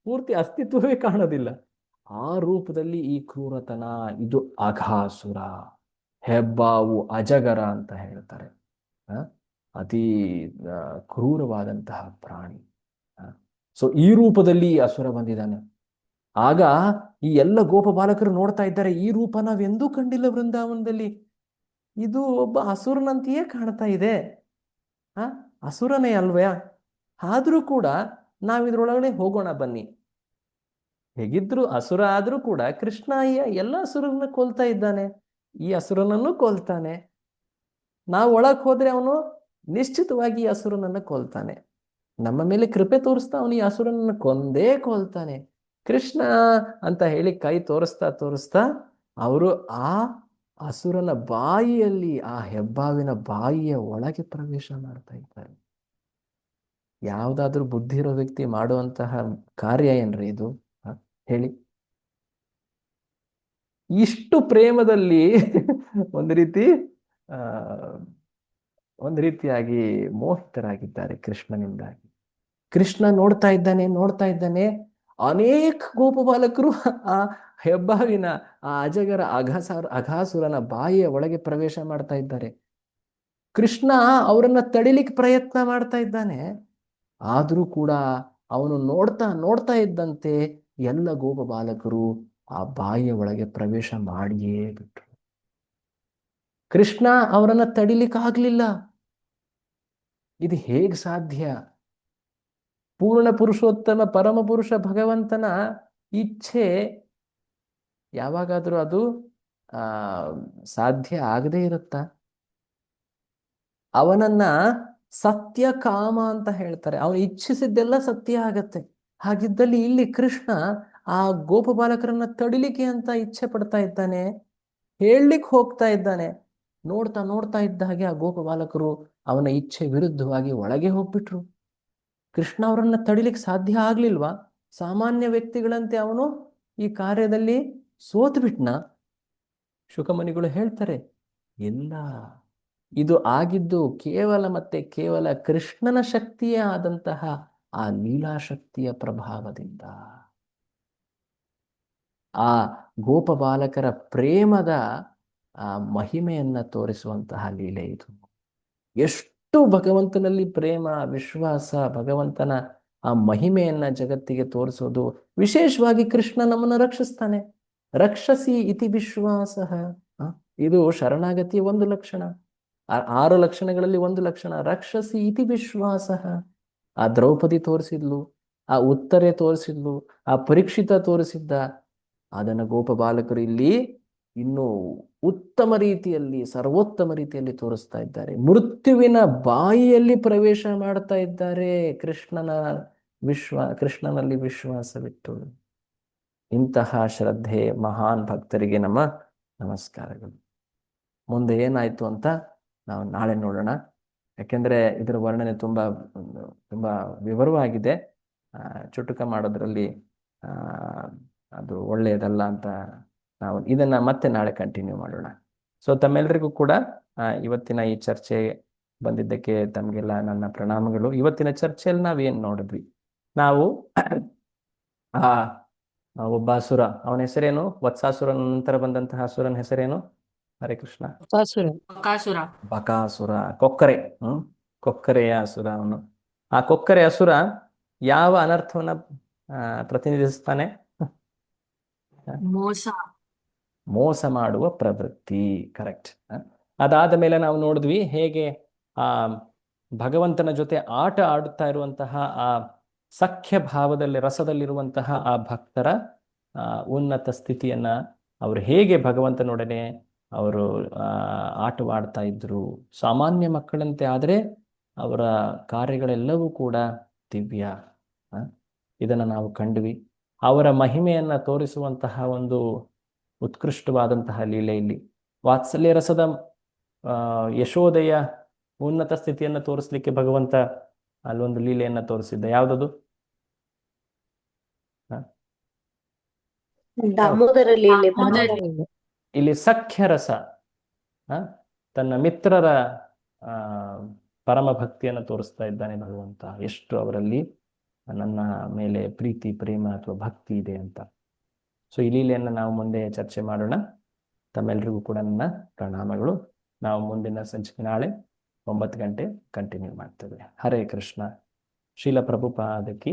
ಪೂರ್ತಿ ಅಸ್ತಿತ್ವವೇ ಕಾಣೋದಿಲ್ಲ. ಆ ರೂಪದಲ್ಲಿ ಈ ಕ್ರೂರತನ. ಇದು ಅಘಾಸುರ, ಹೆಬ್ಬಾವು, ಅಜಗರ ಅಂತ ಹೇಳ್ತಾರೆ. ಅತಿ ಕ್ರೂರವಾದಂತಹ ಪ್ರಾಣಿ. ಸೊ ಈ ರೂಪದಲ್ಲಿ ಈ ಅಸುರ ಬಂದಿದ್ದಾನೆ. ಆಗ ಈ ಎಲ್ಲ ಗೋಪ ಬಾಲಕರು ನೋಡ್ತಾ ಇದ್ದಾರೆ, ಈ ರೂಪ ನಾವೆಂದೂ ಕಂಡಿಲ್ಲ ವೃಂದಾವನದಲ್ಲಿ. ಇದು ಒಬ್ಬ ಅಸುರನಂತೆಯೇ ಕಾಣ್ತಾ ಇದೆ. ಅಸುರನೇ ಅಲ್ವೇ? ಆದ್ರೂ ಕೂಡ ನಾವಿದ್ರೊಳಗಡೆ ಹೋಗೋಣ ಬನ್ನಿ. ಹೇಗಿದ್ರು ಅಸುರ ಆದ್ರೂ ಕೂಡ ಕೃಷ್ಣ ಎಲ್ಲ ಅಸುರನ್ನ ಕೊಲ್ತಾ ಇದ್ದಾನೆ, ಈ ಅಸುರನನ್ನು ಕೊಲ್ತಾನೆ. ನಾವು ಒಳಗ್ ಹೋದ್ರೆ ಅವನು ನಿಶ್ಚಿತವಾಗಿ ಈ ಅಸುರನನ್ನ ಕೊಲ್ತಾನೆ. ನಮ್ಮ ಮೇಲೆ ಕೃಪೆ ತೋರಿಸ್ತಾ ಅವನು ಈ ಅಸುರನನ್ನ ಕೊಂದೇ ಕೊಲ್ತಾನೆ. ಕೃಷ್ಣ ಅಂತ ಹೇಳಿ ಕೈ ತೋರಿಸ್ತಾ ಅವರು ಆ ಅಸುರನ ಬಾಯಿಯಲ್ಲಿ, ಆ ಹೆಬ್ಬಾವಿನ ಬಾಯಿಯ ಒಳಗೆ ಪ್ರವೇಶ ಮಾಡ್ತಾ ಇದ್ದಾರೆ. ಯಾವ್ದಾದ್ರೂ ಬುದ್ಧಿ ಇರೋ ವ್ಯಕ್ತಿ ಮಾಡುವಂತಹ ಕಾರ್ಯ ಏನ್ರಿ ಇದು? ಹೇಳಿ. ಇಷ್ಟು ಪ್ರೇಮದಲ್ಲಿ ಒಂದು ರೀತಿಯಾಗಿ ಮೋಹಿತರಾಗಿದ್ದಾರೆ ಕೃಷ್ಣನಿಂದಾಗಿ. ಕೃಷ್ಣ ನೋಡ್ತಾ ಇದ್ದಾನೆ. ಅನೇಕ ಗೋಪಬಾಲಕರು ಆ ಹೆಬ್ಬಾವಿನ ಆ ಅಜಗರ ಅಘಾಸುರನ ಬಾಯಿಯ ಒಳಗೆ ಪ್ರವೇಶ ಮಾಡ್ತಾ ಇದ್ದಾರೆ. ಕೃಷ್ಣ ಅವರನ್ನ ತಡಿಲಿಕ್ಕೆ ಪ್ರಯತ್ನ ಮಾಡ್ತಾ ಇದ್ದಾನೆ. ಆದ್ರೂ ಕೂಡ ಅವನು ನೋಡ್ತಾ ಇದ್ದಂತೆ ಎಲ್ಲ ಗೋಪಬಾಲಕರು ಆ ಬಾಯಿಯ ಒಳಗೆ ಪ್ರವೇಶ ಮಾಡಿಯೇ ಬಿಟ್ರು. ಕೃಷ್ಣ ಅವರನ್ನ ತಡಿಲಿಕ್ಕಾಗ್ಲಿಲ್ಲ. ಇದು ಹೇಗ್ ಸಾಧ್ಯ? ಪೂರ್ಣ ಪುರುಷೋತ್ತಮ ಪರಮಪುರುಷ ಭಗವಂತನ ಇಚ್ಛೆ ಯಾವಾಗಾದ್ರೂ ಅದು ಸಾಧ್ಯ ಆಗದೇ ಇರುತ್ತಾ? ಅವನನ್ನ ಸತ್ಯ ಕಾಮ ಅಂತ ಹೇಳ್ತಾರೆ. ಅವನು ಇಚ್ಛಿಸಿದ್ದೆಲ್ಲ ಸತ್ಯ ಆಗತ್ತೆ. ಹಾಗಿದ್ದಲ್ಲಿ ಇಲ್ಲಿ ಕೃಷ್ಣ ಆ ಗೋಪಬಾಲಕರನ್ನ ತಡಿಲಿಕ್ಕೆ ಅಂತ ಇಚ್ಛೆ ಪಡ್ತಾ ಇದ್ದಾನೆ, ಹೇಳಲಿಕ್ಕೆ ಹೋಗ್ತಾ ಇದ್ದಾನೆ. ನೋಡ್ತಾ ಇದ್ದ ಹಾಗೆ ಆ ಗೋಪಬಾಲಕರು ಅವನ ಇಚ್ಛೆ ವಿರುದ್ಧವಾಗಿ ಒಳಗೆ ಹೋಗ್ಬಿಟ್ರು. ಕೃಷ್ಣ ಅವರನ್ನ ತಡಿಲಿಕ್ಕೆ ಸಾಧ್ಯ ಆಗ್ಲಿಲ್ವಾ? ಸಾಮಾನ್ಯ ವ್ಯಕ್ತಿಗಳಂತೆ ಅವನು ಈ ಕಾರ್ಯದಲ್ಲಿ ಸೋತು ಬಿಟ್ನ? ಶುಕಮುನಿಗಳು ಹೇಳ್ತಾರೆ, ಇಲ್ಲ, ಇದು ಆಗಿದ್ದು ಕೇವಲ ಕೃಷ್ಣನ ಶಕ್ತಿಯೇ ಆದಂತಹ ಆ ಲೀಲಾಶಕ್ತಿಯ ಪ್ರಭಾವದಿಂದ. ಆ ಗೋಪಬಾಲಕರ ಪ್ರೇಮದ ಆ ಮಹಿಮೆಯನ್ನ ತೋರಿಸುವಂತಹ ಲೀಲೆ ಇದು. ಎಷ್ಟು ಭಗವಂತನಲ್ಲಿ ಪ್ರೇಮ, ವಿಶ್ವಾಸ, ಭಗವಂತನ ಆ ಮಹಿಮೆಯನ್ನ ಜಗತ್ತಿಗೆ ತೋರಿಸೋದು. ವಿಶೇಷವಾಗಿ ಕೃಷ್ಣ ನಮ್ಮನ್ನು ರಕ್ಷಿಸ್ತಾನೆ. ರಕ್ಷಸಿ ಇತಿ ವಿಶ್ವಾಸ. ಇದು ಶರಣಾಗತಿಯ ಒಂದು ಲಕ್ಷಣ. 6 ಲಕ್ಷಣಗಳಲ್ಲಿ ಒಂದು ಲಕ್ಷಣ ರಕ್ಷಸಿ ಇತಿ ವಿಶ್ವಾಸ. ಆ ದ್ರೌಪದಿ ತೋರಿಸಿದ್ಲು, ಆ ಉತ್ತರೆ ತೋರಿಸಿದ್ಲು, ಆ ಪರೀಕ್ಷಿತ ತೋರಿಸಿದ್ದ. ಅದನ್ನ ಗೋಪಬಾಲಕರು ಇಲ್ಲಿ ಇನ್ನು ಉತ್ತಮ ರೀತಿಯಲ್ಲಿ, ಸರ್ವೋತ್ತಮ ರೀತಿಯಲ್ಲಿ ತೋರಿಸ್ತಾ ಇದ್ದಾರೆ. ಮೃತ್ಯುವಿನ ಬಾಯಿಯಲ್ಲಿ ಪ್ರವೇಶ ಮಾಡ್ತಾ ಇದ್ದಾರೆ ಕೃಷ್ಣನಲ್ಲಿ ವಿಶ್ವಾಸವಿಟ್ಟು. ಇಂತಹ ಶ್ರದ್ಧೆ ಮಹಾನ್ ಭಕ್ತರಿಗೆ ನಮ್ಮ ನಮಸ್ಕಾರಗಳು. ಮುಂದೆ ಏನಾಯ್ತು ಅಂತ ನಾವು ನಾಳೆ ನೋಡೋಣ. ಯಾಕೆಂದ್ರೆ ಇದರ ವರ್ಣನೆ ತುಂಬಾ ವಿವರವಾಗಿದೆ. ಚುಟುಕ ಮಾಡೋದ್ರಲ್ಲಿ ಅದು ಒಳ್ಳೆಯದಲ್ಲ ಅಂತ ನಾವು ಇದನ್ನ ಮತ್ತೆ ನಾಳೆ ಕಂಟಿನ್ಯೂ ಮಾಡೋಣ. ಸೊ ತಮ್ಮೆಲ್ಲರಿಗೂ ಕೂಡ ಇವತ್ತಿನ ಈ ಚರ್ಚೆ ಬಂದಿದ್ದಕ್ಕೆ ತಮಗೆಲ್ಲ ನನ್ನ ಪ್ರಣಾಮಗಳು. ಇವತ್ತಿನ ಚರ್ಚೆಯಲ್ಲಿ ನಾವೇನ್ ನೋಡಿದ್ವಿ? ನಾವು ಒಬ್ಬ ಅಸುರ, ಅವನ ಹೆಸರೇನು? ವತ್ಸಾಸುರನ ನಂತರ ಬಂದಂತಹ ಅಸುರನ ಹೆಸರೇನು? ಹರೇ ಕೃಷ್ಣ. ಬಕಾಸುರ, ಕೊಕ್ಕರೆ. ಕೊಕ್ಕರೆಯ ಅಸುರ ಅವನು. ಆ ಕೊಕ್ಕರೆ ಅಸುರ ಯಾವ ಅನರ್ಥವನ್ನ ಪ್ರತಿನಿಧಿಸ್ತಾನೆ? ಮೋಸ ಮಾಡುವ ಪ್ರವೃತ್ತಿ. ಕರೆಕ್ಟ್. ಅದಾದ ಮೇಲೆ ನಾವು ನೋಡಿದ್ವಿ ಹೇಗೆ ಆ ಭಗವಂತನ ಜೊತೆ ಆಟ ಆಡುತ್ತಾ ಇರುವಂತಹ ಆ ಸಖ್ಯ ಭಾವದಲ್ಲಿ, ರಸದಲ್ಲಿರುವಂತಹ ಆ ಭಕ್ತರ ಉನ್ನತ ಸ್ಥಿತಿಯನ್ನ ಅವರು ಹೇಗೆ ಭಗವಂತನೊಡನೆ ಅವರು ಆಟವಾಡ್ತಾ ಇದ್ರು. ಸಾಮಾನ್ಯ ಮಕ್ಕಳಂತೆ ಆದರೆ ಅವರ ಕಾರ್ಯಗಳೆಲ್ಲವೂ ಕೂಡ ದಿವ್ಯ. ಇದನ್ನು ನಾವು ಕಂಡ್ವಿ. ಅವರ ಮಹಿಮೆಯನ್ನ ತೋರಿಸುವಂತಹ ಒಂದು ಉತ್ಕೃಷ್ಟವಾದಂತಹ ಲೀಲೆ ಇಲ್ಲಿ. ವಾತ್ಸಲ್ಯ ರಸದ ಯಶೋದೆಯ ಉನ್ನತ ಸ್ಥಿತಿಯನ್ನು ತೋರಿಸ್ಲಿಕ್ಕೆ ಭಗವಂತ ಅಲ್ಲೊಂದು ಲೀಲೆಯನ್ನ ತೋರಿಸಿದ್ದ. ಯಾವುದದು? ಇಲ್ಲಿ ಸಖ್ಯರಸ. ತನ್ನ ಮಿತ್ರರ ಪರಮ ಭಕ್ತಿಯನ್ನು ತೋರಿಸ್ತಾ ಇದ್ದಾನೆ ಭಗವಂತ. ಎಷ್ಟು ಅವರಲ್ಲಿ ನನ್ನ ಮೇಲೆ ಪ್ರೀತಿ, ಪ್ರೇಮ ಅಥವಾ ಭಕ್ತಿ ಇದೆ ಅಂತ. ಸೊ ಈ ಲೀಲೆಯನ್ನು ನಾವು ಮುಂದೆ ಚರ್ಚೆ ಮಾಡೋಣ. ತಮ್ಮೆಲ್ಲರಿಗೂ ಕೂಡ ನನ್ನ ಪ್ರಣಾಮಗಳು. ನಾವು ಮುಂದಿನ ಸಂಚಿಕೆ ನಾಳೆ 9 ಗಂಟೆ ಕಂಟಿನ್ಯೂ ಮಾಡ್ತೇವೆ. ಹರೇ ಕೃಷ್ಣ. ಶ್ರೀಲ ಪ್ರಭುಪಾದಕಿ